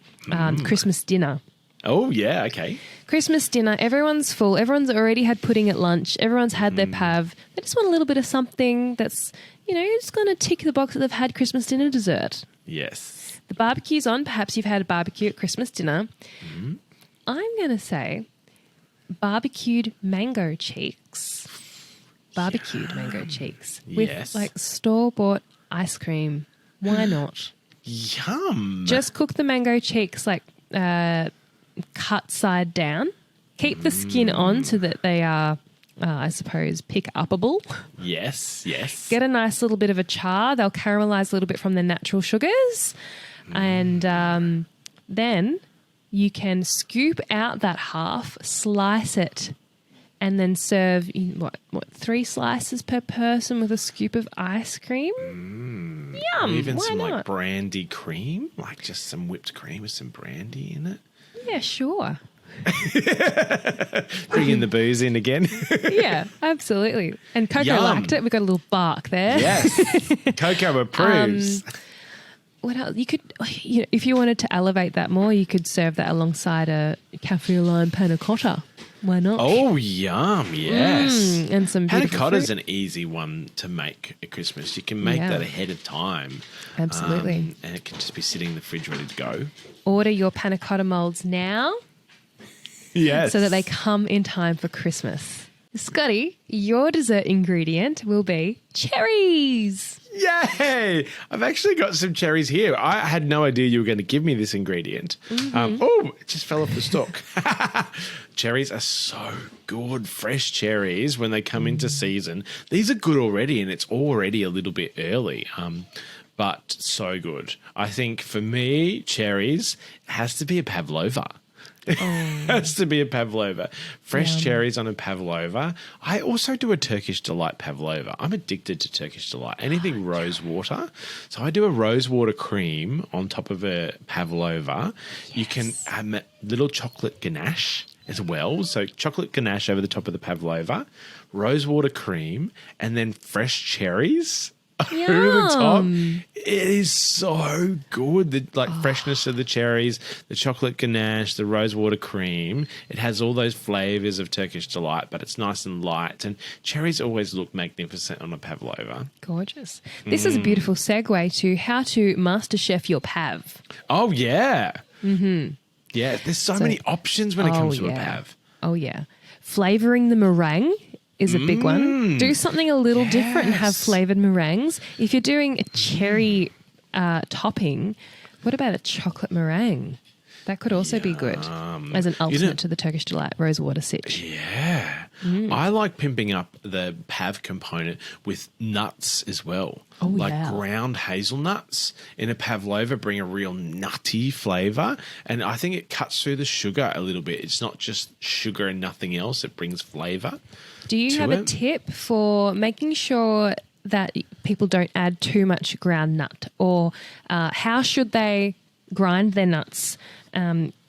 [SPEAKER 1] Christmas dinner.
[SPEAKER 2] Oh, yeah, okay.
[SPEAKER 1] Christmas dinner, everyone's full. Everyone's already had pudding at lunch. Everyone's had their pav. They just want a little bit of something that's, just going to tick the box that they've had Christmas dinner dessert.
[SPEAKER 2] Yes.
[SPEAKER 1] The barbecue's on. Perhaps you've had a barbecue at Christmas dinner. I'm going to say barbecued mango cheeks. Barbecued mango cheeks. With like store-bought ice cream. Why not?
[SPEAKER 2] Yum.
[SPEAKER 1] Just cook the mango cheeks like cut side down. Keep the skin on so that they are, I suppose, pick-upable.
[SPEAKER 2] Yes, yes.
[SPEAKER 1] Get a nice little bit of a char. They'll caramelize a little bit from their natural sugars. And then you can scoop out that half, slice it, and then serve, 3 slices per person with a scoop of ice cream? Yum.
[SPEAKER 2] Even
[SPEAKER 1] why
[SPEAKER 2] some
[SPEAKER 1] not?
[SPEAKER 2] like brandy cream, like just some whipped cream with some brandy in it.
[SPEAKER 1] Yeah, sure.
[SPEAKER 2] Bringing the booze in again.
[SPEAKER 1] Yeah, absolutely. And Coco liked it. We've got a little bark there.
[SPEAKER 2] Yes. Coco approves.
[SPEAKER 1] What else? You could, if you wanted to elevate that more, you could serve that alongside a cafe au lime panna cotta. Why not?
[SPEAKER 2] Oh, yum, yes.
[SPEAKER 1] And some
[SPEAKER 2] panna
[SPEAKER 1] beautiful
[SPEAKER 2] cotta's
[SPEAKER 1] fruit.
[SPEAKER 2] an easy one to make at Christmas. You can make that ahead of time.
[SPEAKER 1] Absolutely.
[SPEAKER 2] And it can just be sitting in the fridge ready to go.
[SPEAKER 1] Order your panna cotta molds now.
[SPEAKER 2] Yes.
[SPEAKER 1] So that they come in time for Christmas. Scotty, your dessert ingredient will be cherries.
[SPEAKER 2] Yay! I've actually got some cherries here. I had no idea you were going to give me this ingredient. It just fell off the stalk. Cherries are so good. Fresh cherries when they come into season. These are good already, and it's already a little bit early. But so good. I think for me, cherries has to be a pavlova. It has to be a pavlova. Fresh cherries on a pavlova. I also do a Turkish delight pavlova. I'm addicted to Turkish delight. Anything rose water. So I do a rose water cream on top of a pavlova. Yes. You can have a little chocolate ganache as well. So chocolate ganache over the top of the pavlova, rose water cream, and then fresh cherries over the top. It is so good. The freshness of the cherries, the chocolate ganache, the rosewater cream. It has all those flavors of Turkish delight, but it's nice and light. And cherries always look magnificent on a pavlova.
[SPEAKER 1] Gorgeous. This is a beautiful segue to how to Masterchef your pav.
[SPEAKER 2] Oh, yeah. Mm-hmm. Yeah, there's so many options when it comes to a pav.
[SPEAKER 1] Oh, yeah. Flavoring the meringue is a big one. Do something a little different and have flavoured meringues. If you're doing a cherry topping, what about a chocolate meringue? That could also be good as an ultimate to the Turkish delight rosewater sitch.
[SPEAKER 2] Yeah. I like pimping up the Pav component with nuts as well.
[SPEAKER 1] Oh,
[SPEAKER 2] like
[SPEAKER 1] yeah.
[SPEAKER 2] ground hazelnuts in a pavlova bring a real nutty flavour, and I think it cuts through the sugar a little bit. It's not just sugar and nothing else. It brings flavour.
[SPEAKER 1] Do you have a tip for making sure that people don't add too much ground nut, or how should they grind their nuts?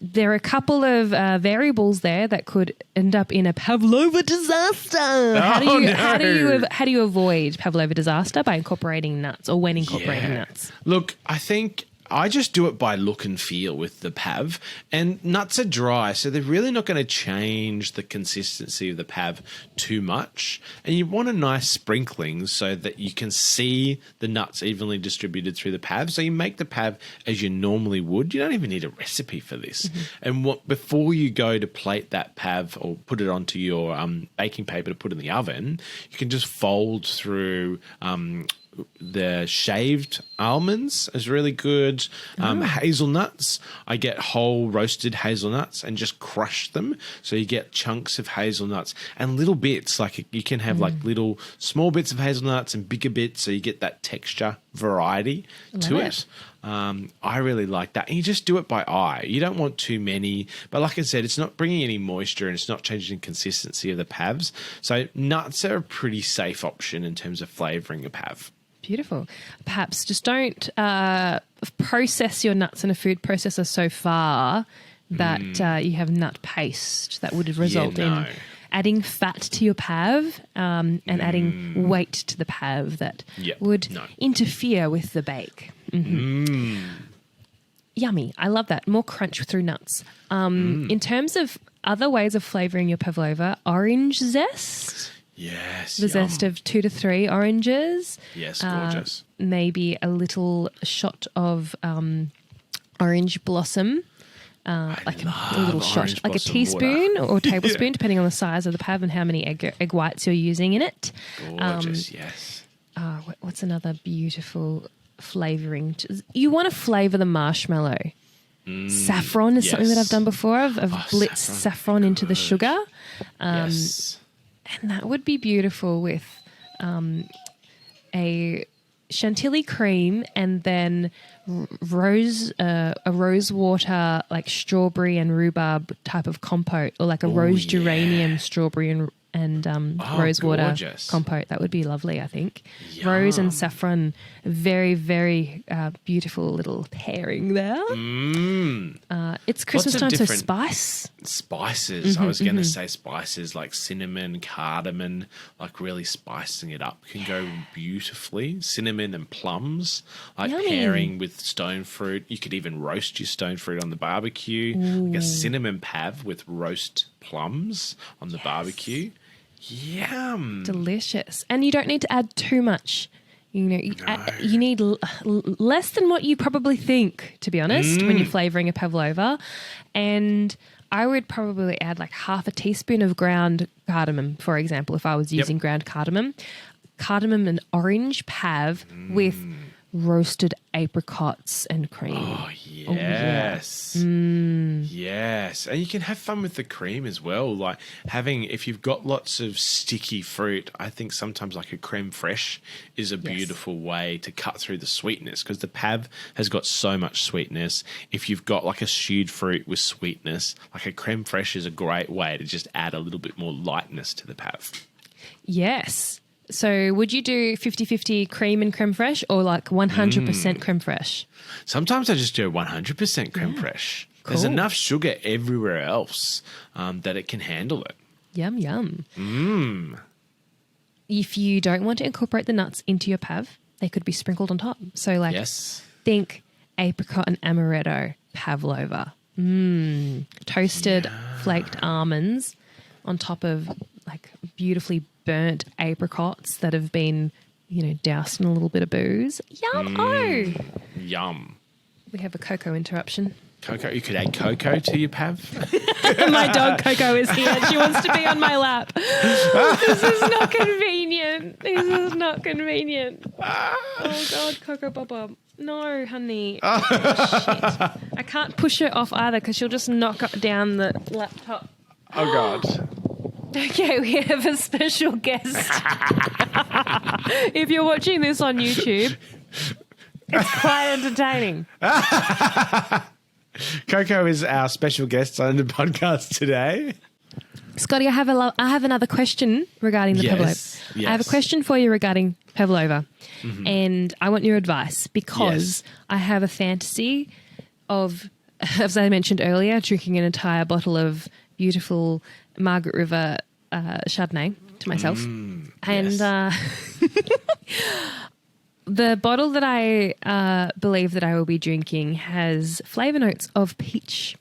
[SPEAKER 1] There are a couple of variables there that could end up in a pavlova disaster. How do you avoid pavlova disaster by incorporating nuts, or when incorporating nuts?
[SPEAKER 2] Look, I think I just do it by look and feel with the Pav, and nuts are dry, so they're really not going to change the consistency of the Pav too much. And you want a nice sprinkling so that you can see the nuts evenly distributed through the Pav. So you make the Pav as you normally would. You don't even need a recipe for this. And before you go to plate that Pav or put it onto your baking paper to put in the oven, you can just fold through the shaved almonds is really good. Hazelnuts, I get whole roasted hazelnuts and just crush them. So you get chunks of hazelnuts and little bits. Like you can have like little small bits of hazelnuts and bigger bits. So you get that texture variety to it. I really like that. And you just do it by eye. You don't want too many. But like I said, it's not bringing any moisture and it's not changing the consistency of the Pavs. So nuts are a pretty safe option in terms of flavouring a Pav.
[SPEAKER 1] Beautiful. Perhaps just don't process your nuts in a food processor so far that you have nut paste that would result in adding fat to your Pav and adding weight to the Pav that would interfere with the bake. Yummy. I love that. More crunch through nuts. In terms of other ways of flavouring your pavlova, orange zest.
[SPEAKER 2] Yes.
[SPEAKER 1] The zest of 2 to 3 oranges.
[SPEAKER 2] Yes, gorgeous.
[SPEAKER 1] Maybe a little shot of orange blossom. Like a little shot, like a teaspoon or tablespoon, depending on the size of the Pav and how many egg whites you're using in it.
[SPEAKER 2] Gorgeous, yes.
[SPEAKER 1] What's another beautiful flavouring? You want to flavour the marshmallow. Saffron is something that I've done before. I've blitzed saffron into the sugar.
[SPEAKER 2] Yes.
[SPEAKER 1] And that would be beautiful with a chantilly cream and then a rose water, like strawberry and rhubarb type of compote, or like a rose geranium strawberry and rose water compote. That would be lovely, I think. Yum. Rose and saffron, very, very beautiful little pairing there. It's Christmas time, so
[SPEAKER 2] spices. I was going to say spices like cinnamon, cardamom, like really spicing it up can go beautifully. Cinnamon and plums, like pairing with stone fruit. You could even roast your stone fruit on the barbecue. Like a cinnamon Pav with roast plums on the barbecue. Yum.
[SPEAKER 1] Delicious. And you don't need to add too much. You need less than what you probably think, to be honest, when you're flavouring a pavlova. And I would probably add like half a teaspoon of ground cardamom, for example, if I was using ground cardamom. Cardamom and orange Pav with roasted apricots and cream.
[SPEAKER 2] Oh, yes. Yes. And you can have fun with the cream as well. Like if you've got lots of sticky fruit, I think sometimes like a creme fraiche is a beautiful way to cut through the sweetness, because the Pav has got so much sweetness. If you've got like a stewed fruit with sweetness, like a creme fraiche is a great way to just add a little bit more lightness to the Pav.
[SPEAKER 1] Yes. So would you do 50-50 cream and creme fraiche, or like 100% creme fraiche?
[SPEAKER 2] Sometimes I just do 100% creme fraiche. Cool. There's enough sugar everywhere else that it can handle it.
[SPEAKER 1] Yum, yum. If you don't want to incorporate the nuts into your Pav, they could be sprinkled on top. So think apricot and amaretto pavlova. Toasted flaked almonds on top of like beautifully burnt apricots that have been, doused in a little bit of booze. Yum!
[SPEAKER 2] Yum.
[SPEAKER 1] We have a cocoa interruption.
[SPEAKER 2] Cocoa? You could add cocoa to your Pav?
[SPEAKER 1] My dog Coco is here. She wants to be on my lap. This is not convenient. Oh, God, Coco Bob. No, honey. Oh, shit. I can't push her off either because she'll just knock down the laptop.
[SPEAKER 2] Oh, God.
[SPEAKER 1] Okay, we have a special guest. If you're watching this on YouTube, it's quite entertaining.
[SPEAKER 2] Coco is our special guest on the podcast today.
[SPEAKER 1] Scotty, I have another question regarding the pavlova.
[SPEAKER 2] Yes.
[SPEAKER 1] I have a question for you regarding pavlova, and I want your advice because I have a fantasy of, as I mentioned earlier, drinking an entire bottle of beautiful Margaret River Chardonnay to myself. And the bottle that I believe that I will be drinking has flavour notes of peach.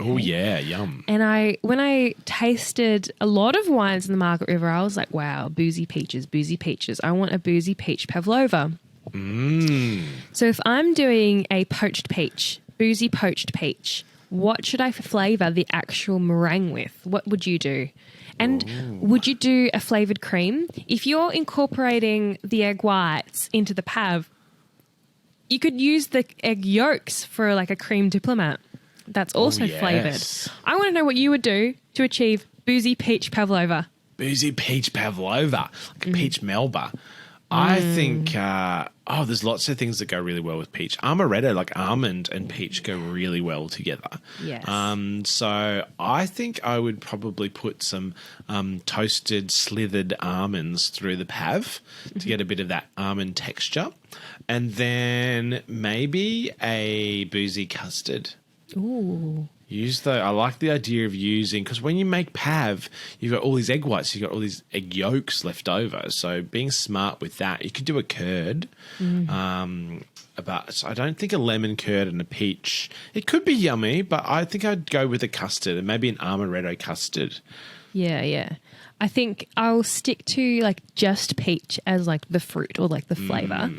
[SPEAKER 2] Oh, yeah, yum.
[SPEAKER 1] And when I tasted a lot of wines in the Margaret River, I was like, wow, boozy peaches, boozy peaches. I want a boozy peach pavlova. So if I'm doing a poached peach, boozy poached peach, what should I flavour the actual meringue with? What would you do? And would you do a flavoured cream? If you're incorporating the egg whites into the pav, you could use the egg yolks for like a cream diplomat. That's also flavoured. I want to know what you would do to achieve boozy peach pavlova.
[SPEAKER 2] Boozy peach pavlova, like a peach melba. I think, there's lots of things that go really well with peach. Amaretto, like almond and peach, go really well together.
[SPEAKER 1] Yes.
[SPEAKER 2] So I think I would probably put some toasted, slithered almonds through the pav to get a bit of that almond texture. And then maybe a boozy custard.
[SPEAKER 1] Ooh.
[SPEAKER 2] I like the idea of using, because when you make pav, you've got all these egg whites, you've got all these egg yolks left over. So being smart with that, you could do a curd. But I don't think a lemon curd and a peach. It could be yummy, but I think I'd go with a custard and maybe an amaretto custard.
[SPEAKER 1] Yeah. I think I'll stick to like just peach as like the fruit or like the flavour.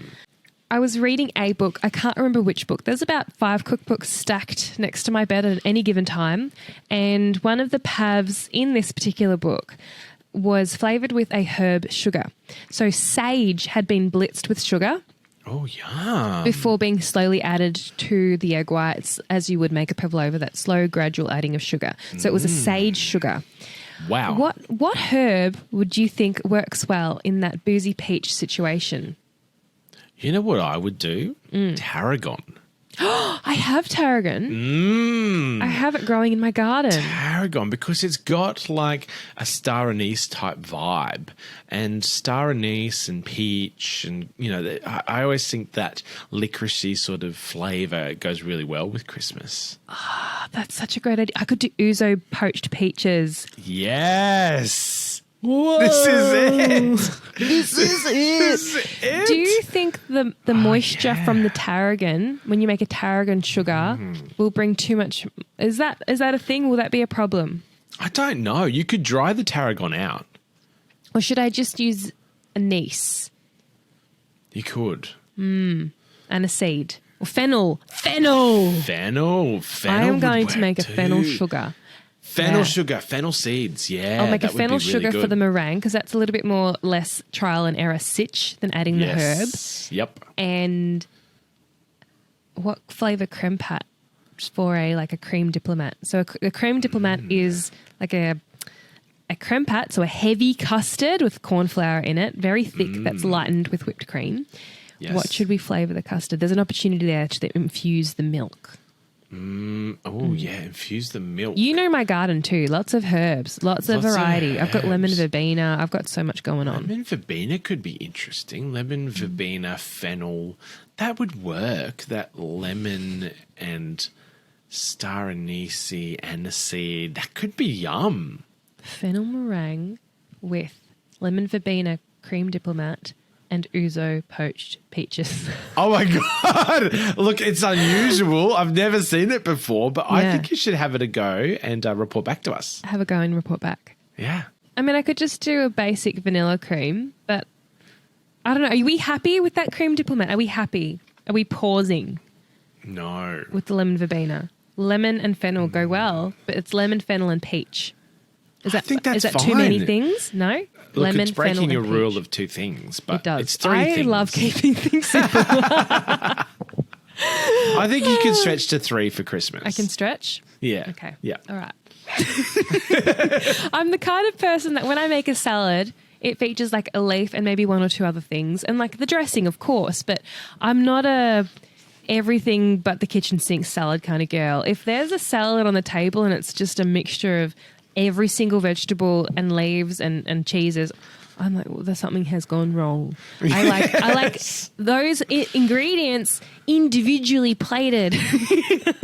[SPEAKER 1] I was reading a book. I can't remember which book. There's about 5 cookbooks stacked next to my bed at any given time. And one of the pavs in this particular book was flavoured with a herb sugar. So sage had been blitzed with sugar.
[SPEAKER 2] Oh, yeah.
[SPEAKER 1] Before being slowly added to the egg whites as you would make a pavlova, that slow, gradual adding of sugar. So it was a sage sugar.
[SPEAKER 2] Wow.
[SPEAKER 1] What herb would you think works well in that boozy peach situation?
[SPEAKER 2] You know what I would do? Tarragon.
[SPEAKER 1] I have tarragon. I have it growing in my garden.
[SPEAKER 2] Tarragon, because it's got like a star anise type vibe, and star anise and peach, and I always think that licoricey sort of flavour goes really well with Christmas.
[SPEAKER 1] That's such a great idea. I could do ouzo poached peaches.
[SPEAKER 2] Yes.
[SPEAKER 1] Whoa.
[SPEAKER 2] This is it.
[SPEAKER 1] This is it. Do you think the moisture from the tarragon, when you make a tarragon sugar, will bring too much? Is that a thing? Will that be a problem?
[SPEAKER 2] I don't know. You could dry the tarragon out.
[SPEAKER 1] Or should I just use anise?
[SPEAKER 2] You could.
[SPEAKER 1] Aniseed. Or fennel.
[SPEAKER 2] Fennel.
[SPEAKER 1] I am going to make a fennel sugar.
[SPEAKER 2] Fennel sugar, fennel seeds, yeah.
[SPEAKER 1] I'll make a fennel sugar for the meringue because that's a little bit more less trial and error sitch than adding the herbs.
[SPEAKER 2] Yep.
[SPEAKER 1] And what flavour creme pat for a cream diplomat? So a cream diplomat is like a creme pat, so a heavy custard with corn flour in it, very thick, that's lightened with whipped cream. Yes. What should we flavour the custard? There's an opportunity there to infuse the milk.
[SPEAKER 2] Infuse the milk.
[SPEAKER 1] You know my garden too. Lots of herbs, lots of variety. I've got lemon verbena. I've got so much going on.
[SPEAKER 2] Lemon verbena could be interesting. Lemon verbena, fennel. That would work. That lemon and star anise, aniseed. That could be yum.
[SPEAKER 1] Fennel meringue with lemon verbena, cream diplomat, and ouzo poached peaches.
[SPEAKER 2] Oh my God. Look, it's unusual. I've never seen it before, but I think you should have it a go and report back to us.
[SPEAKER 1] Have a go and report back.
[SPEAKER 2] Yeah.
[SPEAKER 1] I mean, I could just do a basic vanilla cream, but I don't know. Are we happy with that cream diplomat? Are we happy? Are we pausing?
[SPEAKER 2] No.
[SPEAKER 1] With the lemon verbena. Lemon and fennel go well, but it's lemon, fennel, and peach. Is that
[SPEAKER 2] fine.
[SPEAKER 1] Too many things? No?
[SPEAKER 2] Look,
[SPEAKER 1] lemon,
[SPEAKER 2] it's breaking
[SPEAKER 1] fennel,
[SPEAKER 2] a rule of 2 things, but
[SPEAKER 1] it does.
[SPEAKER 2] It's 3 things.
[SPEAKER 1] I love keeping things simple.
[SPEAKER 2] I think you can stretch to 3 for Christmas.
[SPEAKER 1] I can stretch?
[SPEAKER 2] Yeah.
[SPEAKER 1] Okay.
[SPEAKER 2] Yeah.
[SPEAKER 1] All right. I'm the kind of person that when I make a salad, it features like a leaf and maybe one or two other things, and like the dressing, of course, but I'm not a everything but the kitchen sink salad kind of girl. If there's a salad on the table and it's just a mixture of every single vegetable and leaves and cheeses, I'm like, well, something has gone wrong. I like those ingredients individually plated.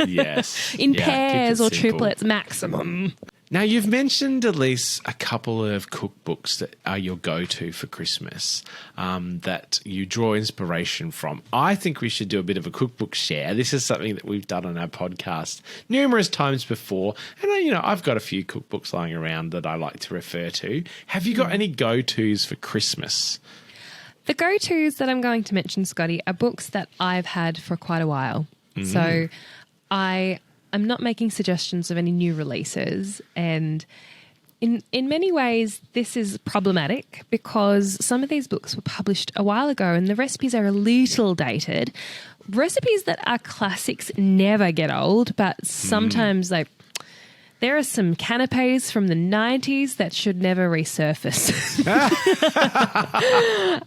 [SPEAKER 2] Yes.
[SPEAKER 1] In
[SPEAKER 2] Yeah,
[SPEAKER 1] pairs
[SPEAKER 2] keep
[SPEAKER 1] or
[SPEAKER 2] it simple.
[SPEAKER 1] triplets maximum.
[SPEAKER 2] Now, you've mentioned, Elise, a couple of cookbooks that are your go-to for Christmas that you draw inspiration from. I think we should do a bit of a cookbook share. This is something that we've done on our podcast numerous times before. And, I've got a few cookbooks lying around that I like to refer to. Have you got any go-tos for Christmas?
[SPEAKER 1] The go-tos that I'm going to mention, Scotty, are books that I've had for quite a while. So I'm not making suggestions of any new releases, and in many ways this is problematic because some of these books were published a while ago and the recipes are a little dated. Recipes that are classics never get old, but sometimes there are some canapes from the 90s that should never resurface.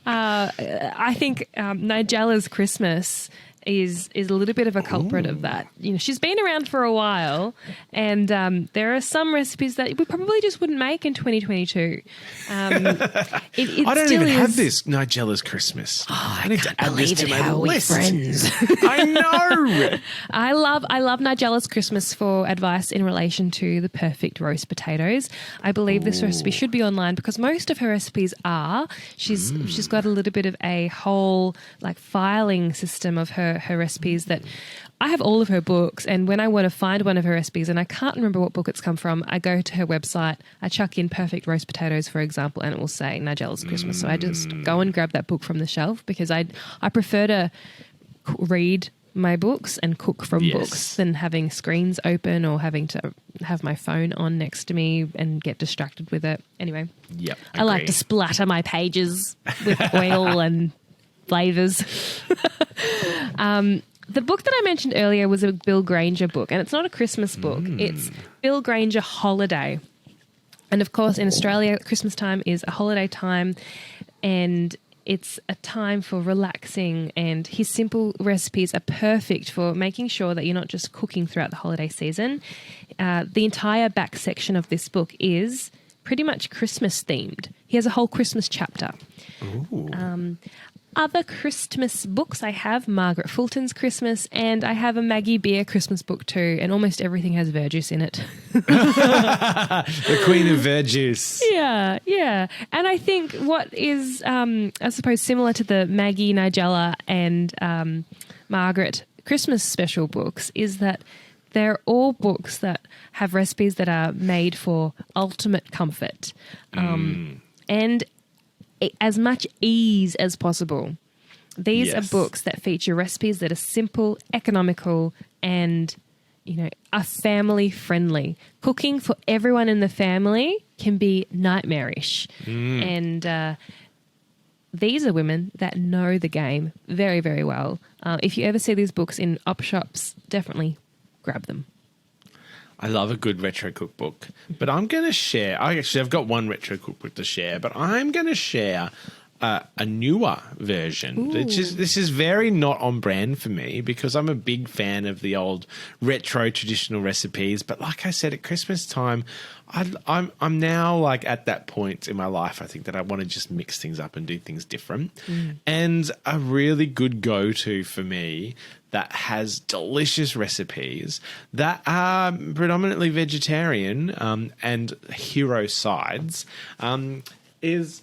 [SPEAKER 1] I think Nigella's Christmas is a little bit of a culprit of that. She's been around for a while, and there are some recipes that we probably just wouldn't make in 2022.
[SPEAKER 2] I don't even have this Nigella's Christmas. I need to add this to my list.
[SPEAKER 1] Friends.
[SPEAKER 2] I know.
[SPEAKER 1] I love Nigella's Christmas for advice in relation to the perfect roast potatoes. I believe this recipe should be online because most of her recipes are. She's got a little bit of a whole filing system of her recipes that I have all of her books, and when I want to find one of her recipes and I can't remember what book it's come from, I go to her website, I chuck in perfect roast potatoes, for example, and it will say Nigella's Christmas. So I just go and grab that book from the shelf because I prefer to read my books and cook from books than having screens open or having to have my phone on next to me and get distracted with it. Anyway, I like to splatter my pages with oil and flavours. The book that I mentioned earlier was a Bill Granger book, and it's not a Christmas book. It's Bill Granger Holiday. And of course, in Australia, Christmas time is a holiday time, and it's a time for relaxing, and his simple recipes are perfect for making sure that you're not just cooking throughout the holiday season. The entire back section of this book is pretty much Christmas themed. He has a whole Christmas chapter. Other Christmas books, I have Margaret Fulton's Christmas, and I have a Maggie Beer Christmas book too, and almost everything has verjuice in it.
[SPEAKER 2] The Queen of Verjuice.
[SPEAKER 1] Yeah. And I think what is, I suppose, similar to the Maggie, Nigella, and Margaret Christmas special books is that they're all books that have recipes that are made for ultimate comfort. And as much ease as possible. These are books that feature recipes that are simple, economical, and, are family friendly. Cooking for everyone in the family can be nightmarish. And these are women that know the game very, very well. If you ever see these books in op shops, definitely grab them.
[SPEAKER 2] I love a good retro cookbook, but I'm going to share. I've got one retro cookbook to share, but I'm going to share a newer version. This is very not on brand for me because I'm a big fan of the old retro traditional recipes. But like I said, at Christmas time, I'm now at that point in my life, I think that I want to just mix things up and do things different. And a really good go-to for me that has delicious recipes that are predominantly vegetarian and hero sides is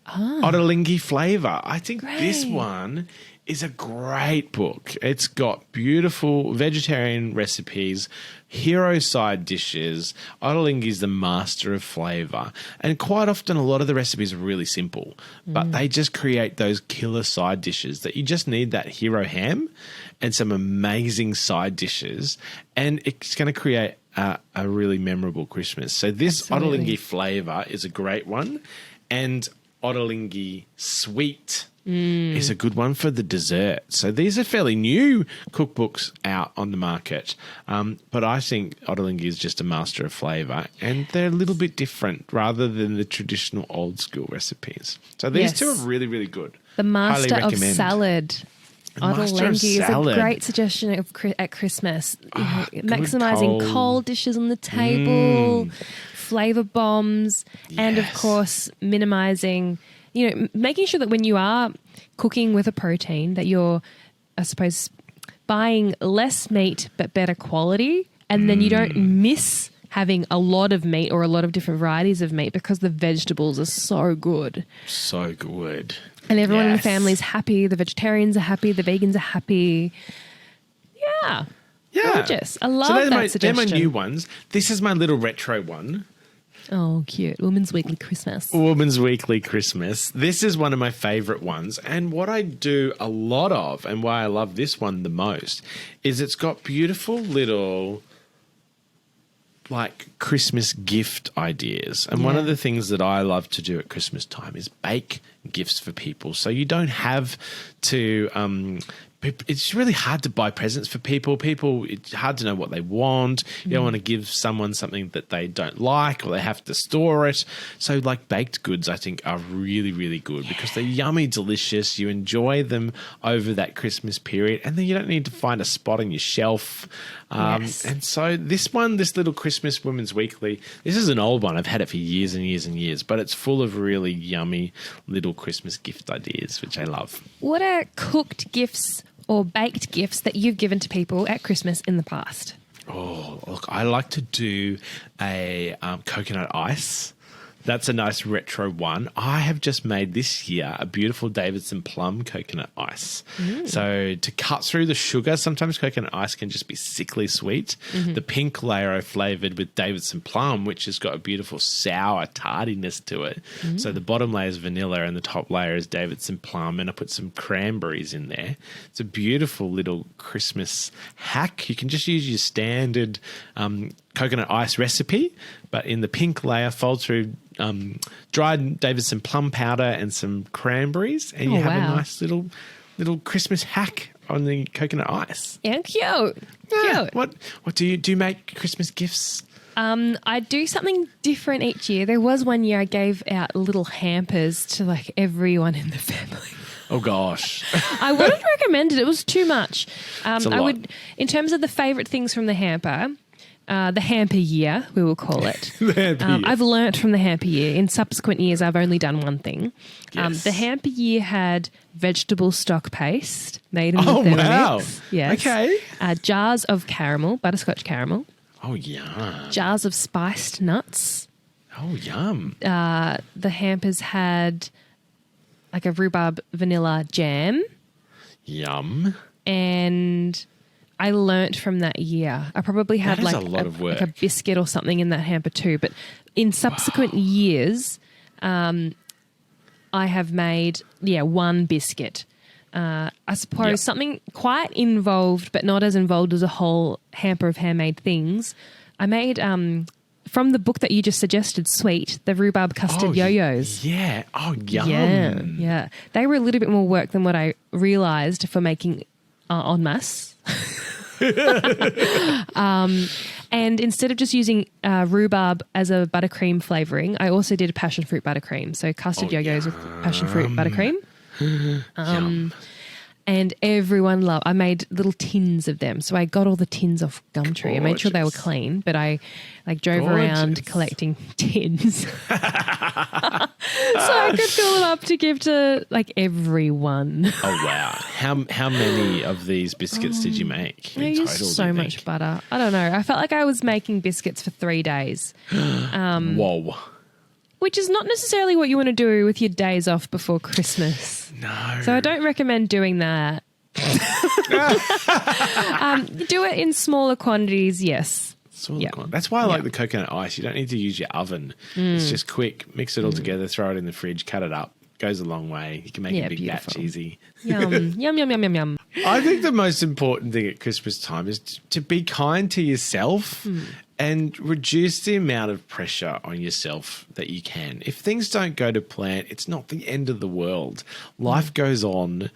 [SPEAKER 2] Ottolenghi Flavour. I think this one is a great book. It's got beautiful vegetarian recipes, hero side dishes. Ottolenghi's the master of flavour. And quite often a lot of the recipes are really simple, but they just create those killer side dishes that you just need that hero ham and some amazing side dishes, and it's going to create a really memorable Christmas. So this Ottolenghi Flavour is a great one, and Ottolenghi Sweet is a good one for the dessert. So these are fairly new cookbooks out on the market, but I think Ottolenghi is just a master of flavour, and they're a little bit different rather than the traditional old school recipes. So these two are really, really good.
[SPEAKER 1] The Master
[SPEAKER 2] Highly
[SPEAKER 1] of
[SPEAKER 2] recommend.
[SPEAKER 1] Salad.
[SPEAKER 2] Master of
[SPEAKER 1] Ottolenghi is a
[SPEAKER 2] Salad.
[SPEAKER 1] great suggestion at Christmas.
[SPEAKER 2] Good
[SPEAKER 1] Maximising cold dishes on the table, flavour bombs, and of
[SPEAKER 2] Yes.
[SPEAKER 1] course minimising, making sure that when you are cooking with a protein that you're, I suppose, buying less meat but better quality, and then you don't miss having a lot of meat or a lot of different varieties of meat because the vegetables are so good.
[SPEAKER 2] So good.
[SPEAKER 1] And everyone in the
[SPEAKER 2] Yes.
[SPEAKER 1] family is happy. The vegetarians are happy. The vegans are happy. Yeah.
[SPEAKER 2] Yeah.
[SPEAKER 1] Gorgeous. I love
[SPEAKER 2] so they're
[SPEAKER 1] that suggestion.
[SPEAKER 2] They're my new ones. This is my little retro one.
[SPEAKER 1] Oh, cute. Women's Weekly Christmas.
[SPEAKER 2] Woman's Weekly Christmas. This is one of my favourite ones. And what I do a lot of, and why I love this one the most, is it's got beautiful little Christmas gift ideas. And one of the things that I love to do at Christmas time is bake gifts for people. So you don't have to it's really hard to buy presents for people. It's hard to know what they want. You don't want to give someone something that they don't like, or they have to store it. So baked goods, I think, are really, really good because they're yummy, delicious. You enjoy them over that Christmas period, and then you don't need to find a spot on your shelf.
[SPEAKER 1] Yes.
[SPEAKER 2] And so this little Christmas Women's Weekly, this is an old one. I've had it for years and years and years, but it's full of really yummy little Christmas gift ideas, which I love.
[SPEAKER 1] What are cooked gifts or baked gifts that you've given to people at Christmas in the past?
[SPEAKER 2] Oh, look, I like to do a coconut ice. That's a nice retro one. I have just made this year a beautiful Davidson plum coconut ice. So to cut through the sugar, sometimes coconut ice can just be sickly sweet. The pink layer I flavoured with Davidson plum, which has got a beautiful sour tardiness to it. So the bottom layer is vanilla and the top layer is Davidson plum, and I put some cranberries in there. It's a beautiful little Christmas hack. You can just use your standard coconut ice recipe, but in the pink layer, fold through dried Davidson plum powder and some cranberries, and you have a nice little Christmas hack on the coconut ice.
[SPEAKER 1] Yeah, cute.
[SPEAKER 2] Yeah.
[SPEAKER 1] Cute.
[SPEAKER 2] What do you make Christmas gifts?
[SPEAKER 1] I do something different each year. There was one year I gave out little hampers to everyone in the family.
[SPEAKER 2] Oh gosh.
[SPEAKER 1] I wouldn't recommend it. It was too much.
[SPEAKER 2] It's a
[SPEAKER 1] I
[SPEAKER 2] lot.
[SPEAKER 1] would, in terms of the favourite things from the hamper, the hamper year, we will call it.
[SPEAKER 2] The hamper year.
[SPEAKER 1] I've learnt from the hamper year. In subsequent years, I've only done one thing.
[SPEAKER 2] Yes.
[SPEAKER 1] The hamper year had vegetable stock paste made in
[SPEAKER 2] Oh,
[SPEAKER 1] the
[SPEAKER 2] wow.
[SPEAKER 1] Thermomix. Yes.
[SPEAKER 2] Okay.
[SPEAKER 1] Jars of caramel, butterscotch caramel.
[SPEAKER 2] Oh yum.
[SPEAKER 1] Jars of spiced nuts.
[SPEAKER 2] Oh yum.
[SPEAKER 1] The hampers had a rhubarb vanilla jam.
[SPEAKER 2] Yum.
[SPEAKER 1] And I learnt from that year. I probably had
[SPEAKER 2] That is a lot of work.
[SPEAKER 1] a biscuit or something in that hamper too. But in subsequent years, I have made one biscuit. I suppose something quite involved, but not as involved as a whole hamper of handmade things. I made from the book that you just suggested, Sweet, the rhubarb custard yo-yos.
[SPEAKER 2] Yeah. Oh yum.
[SPEAKER 1] Yeah. They were a little bit more work than what I realised for making en masse. And instead of just using rhubarb as a buttercream flavouring, I also did a passion fruit buttercream. So custard yo-yos with passion fruit buttercream.
[SPEAKER 2] Yum.
[SPEAKER 1] And everyone loved. I made little tins of them. So I got all the tins off Gumtree. I made sure they were
[SPEAKER 2] Gorgeous.
[SPEAKER 1] clean, but I drove around
[SPEAKER 2] Gorgeous.
[SPEAKER 1] collecting tins. So I could fill it up to give to everyone.
[SPEAKER 2] Oh wow. How many of these biscuits did you make
[SPEAKER 1] I
[SPEAKER 2] in
[SPEAKER 1] used
[SPEAKER 2] total?
[SPEAKER 1] so
[SPEAKER 2] do you
[SPEAKER 1] much
[SPEAKER 2] think?
[SPEAKER 1] butter. I don't know. I felt like I was making biscuits for 3 days,
[SPEAKER 2] Whoa.
[SPEAKER 1] which is not necessarily what you want to do with your days off before Christmas.
[SPEAKER 2] No.
[SPEAKER 1] So I don't recommend doing that. Do it in smaller quantities, yes.
[SPEAKER 2] That's why I like the coconut ice. You don't need to use your oven. It's just quick. Mix it all together, throw it in the fridge, cut it up. Goes a long way. You can make a big batch easy.
[SPEAKER 1] Yum, yum, yum, yum, yum, yum.
[SPEAKER 2] I think the most important thing at Christmas time is to be kind to yourself and reduce the amount of pressure on yourself that you can. If things don't go to plan, it's not the end of the world. Life goes on.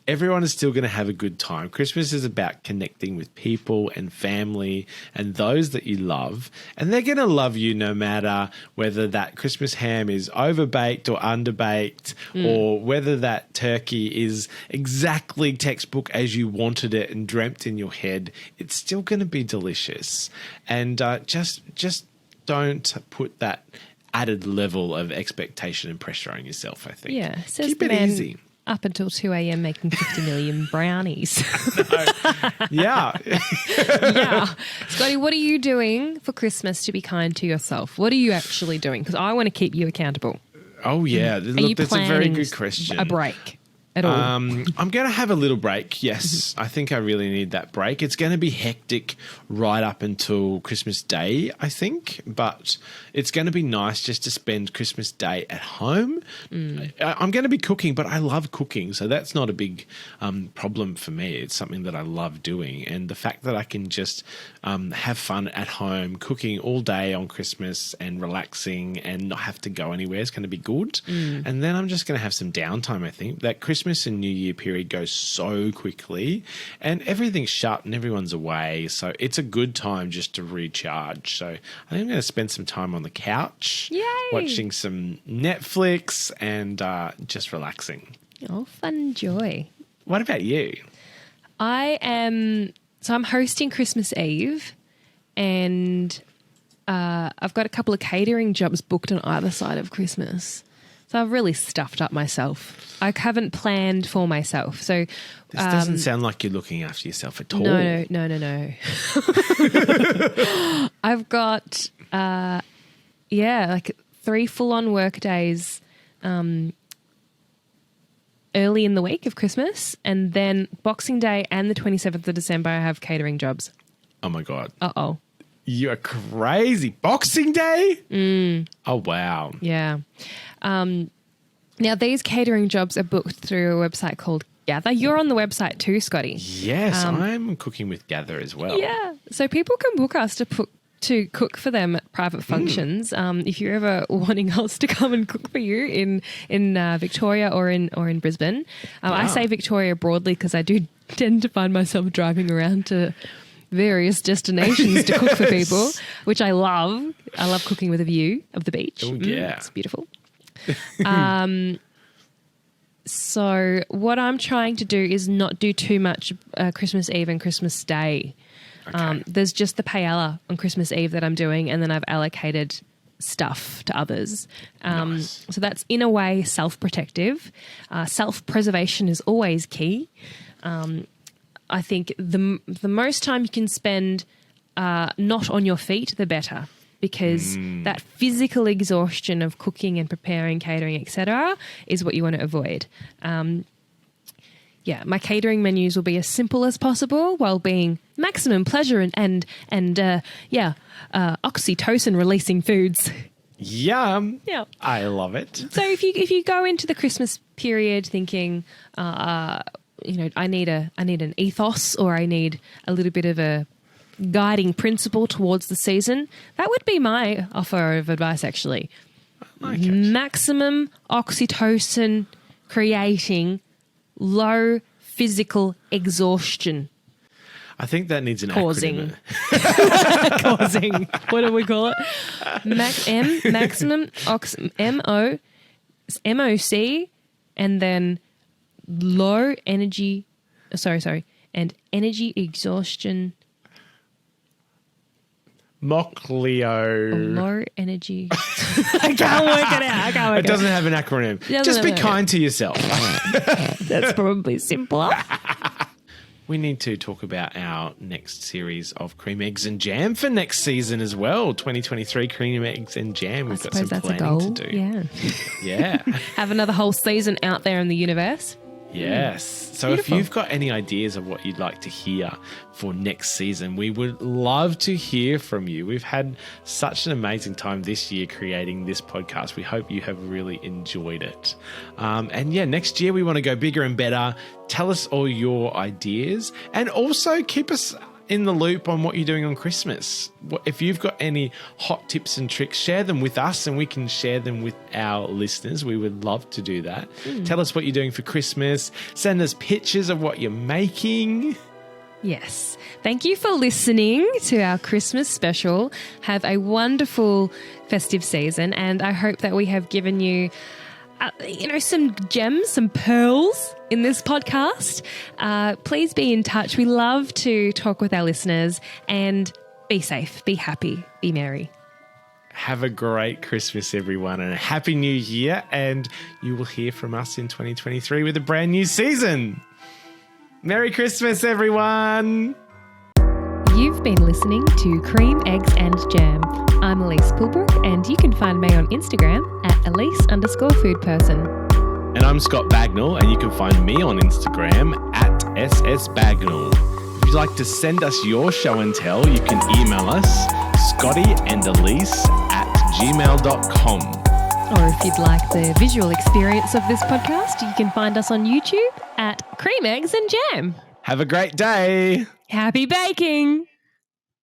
[SPEAKER 2] Everyone is still going to have a good time. Christmas is about connecting with people and family and those that you love, and they're going to love you no matter whether that Christmas ham is overbaked or underbaked, or whether that turkey is exactly textbook as you wanted it and dreamt in your head. It's still going to be delicious, and just don't put that added level of expectation and pressure on yourself. I think.
[SPEAKER 1] Yeah, says
[SPEAKER 2] keep
[SPEAKER 1] the
[SPEAKER 2] it
[SPEAKER 1] man
[SPEAKER 2] easy.
[SPEAKER 1] Up until 2 a.m. making 50 million brownies.
[SPEAKER 2] Yeah.
[SPEAKER 1] Yeah. Scotty, what are you doing for Christmas to be kind to yourself? What are you actually doing? Because I want to keep you accountable.
[SPEAKER 2] Oh, yeah.
[SPEAKER 1] Are you
[SPEAKER 2] Look, that's a very
[SPEAKER 1] planning
[SPEAKER 2] good question.
[SPEAKER 1] a break at all?
[SPEAKER 2] I'm going to have a little break. Yes, I think I really need that break. It's going to be hectic right up until Christmas Day, I think, but it's going to be nice just to spend Christmas Day at home. I'm going to be cooking, but I love cooking, so that's not a big problem for me. It's something that I love doing, and the fact that I can just have fun at home, cooking all day on Christmas and relaxing and not have to go anywhere is going to be good. And then I'm just going to have some downtime, I think. That Christmas and New Year period goes so quickly and everything's shut and everyone's away. So it's a good time just to recharge. So I think I'm going to spend some time on the couch, watching some Netflix and just relaxing.
[SPEAKER 1] Oh, fun joy.
[SPEAKER 2] What about you?
[SPEAKER 1] I'm hosting Christmas Eve, and I've got a couple of catering jobs booked on either side of Christmas. So I've really stuffed up myself. I haven't planned for myself. So
[SPEAKER 2] This doesn't sound like you're looking after yourself at all.
[SPEAKER 1] No. I've got, like 3 full-on work days early in the week of Christmas, and then Boxing Day and the 27th of December I have catering jobs.
[SPEAKER 2] Oh, my God.
[SPEAKER 1] Uh-oh.
[SPEAKER 2] You are crazy. Boxing Day? Oh, wow.
[SPEAKER 1] Yeah. Now, these catering jobs are booked through a website called Gather. You're on the website too, Scotty.
[SPEAKER 2] Yes, I'm cooking with Gather as well.
[SPEAKER 1] Yeah. So people can book us to cook for them at private functions. If you're ever wanting us to come and cook for you in Victoria or in Brisbane. I say Victoria broadly because I do tend to find myself driving around to various destinations to cook for people, which I love. I love cooking with a view of the beach.
[SPEAKER 2] Oh, yeah.
[SPEAKER 1] It's beautiful. So what I'm trying to do is not do too much Christmas Eve and Christmas Day.
[SPEAKER 2] Okay.
[SPEAKER 1] There's just the paella on Christmas Eve that I'm doing, and then I've allocated stuff to others.
[SPEAKER 2] Nice.
[SPEAKER 1] So that's in a way self-protective. Self-preservation is always key. I think the most time you can spend not on your feet, the better, because that physical exhaustion of cooking and preparing, catering, etc., is what you want to avoid. My catering menus will be as simple as possible while being maximum pleasure and oxytocin releasing foods.
[SPEAKER 2] Yum.
[SPEAKER 1] Yeah.
[SPEAKER 2] I love it.
[SPEAKER 1] So if you go into the Christmas period thinking, I need an ethos, or I need a little bit of a guiding principle towards the season, that would be my offer of advice, actually.
[SPEAKER 2] Like it.
[SPEAKER 1] Maximum oxytocin creating low physical exhaustion.
[SPEAKER 2] I think that needs an
[SPEAKER 1] Causing.
[SPEAKER 2] acronym.
[SPEAKER 1] Causing. What do we call it? Maximum MOC, and then low energy, and energy exhaustion.
[SPEAKER 2] Mockleo.
[SPEAKER 1] Low energy. I can't work it out.
[SPEAKER 2] It doesn't have an acronym. Just be kind to yourself.
[SPEAKER 1] That's probably simpler.
[SPEAKER 2] We need to talk about our next series of Cream Eggs and Jam for next season as well. 2023 Cream Eggs and Jam. We've got some planning to do.
[SPEAKER 1] Yeah.
[SPEAKER 2] Yeah.
[SPEAKER 1] Have another whole season out there in the universe.
[SPEAKER 2] Yes. So
[SPEAKER 1] Beautiful.
[SPEAKER 2] if you've got any ideas of what you'd like to hear for next season, we would love to hear from you. We've had such an amazing time this year creating this podcast. We hope you have really enjoyed it. Next year we want to go bigger and better. Tell us all your ideas, and also keep us in the loop on what you're doing on Christmas. If you've got any hot tips and tricks, share them with us and we can share them with our listeners. We would love to do that. Tell us what you're doing for Christmas. Send us pictures of what you're making.
[SPEAKER 1] Yes. Thank you for listening to our Christmas special. Have a wonderful festive season, and I hope that we have given you some gems, some pearls in this podcast. Please be in touch. We love to talk with our listeners, and be safe, be happy, be merry.
[SPEAKER 2] Have a great Christmas, everyone, and a happy new year. And you will hear from us in 2023 with a brand new season. Merry Christmas, everyone.
[SPEAKER 1] You've been listening to Cream, Eggs and Jam. I'm Elise Pulbrook, and you can find me on Instagram at Elise_foodperson.
[SPEAKER 2] And I'm Scott Bagnall, and you can find me on Instagram at @SSBagnall. If you'd like to send us your show and tell, you can email us scottyanddelise@gmail.com.
[SPEAKER 1] Or if you'd like the visual experience of this podcast, you can find us on YouTube at Cream, Eggs and Jam.
[SPEAKER 2] Have a great day.
[SPEAKER 1] Happy baking!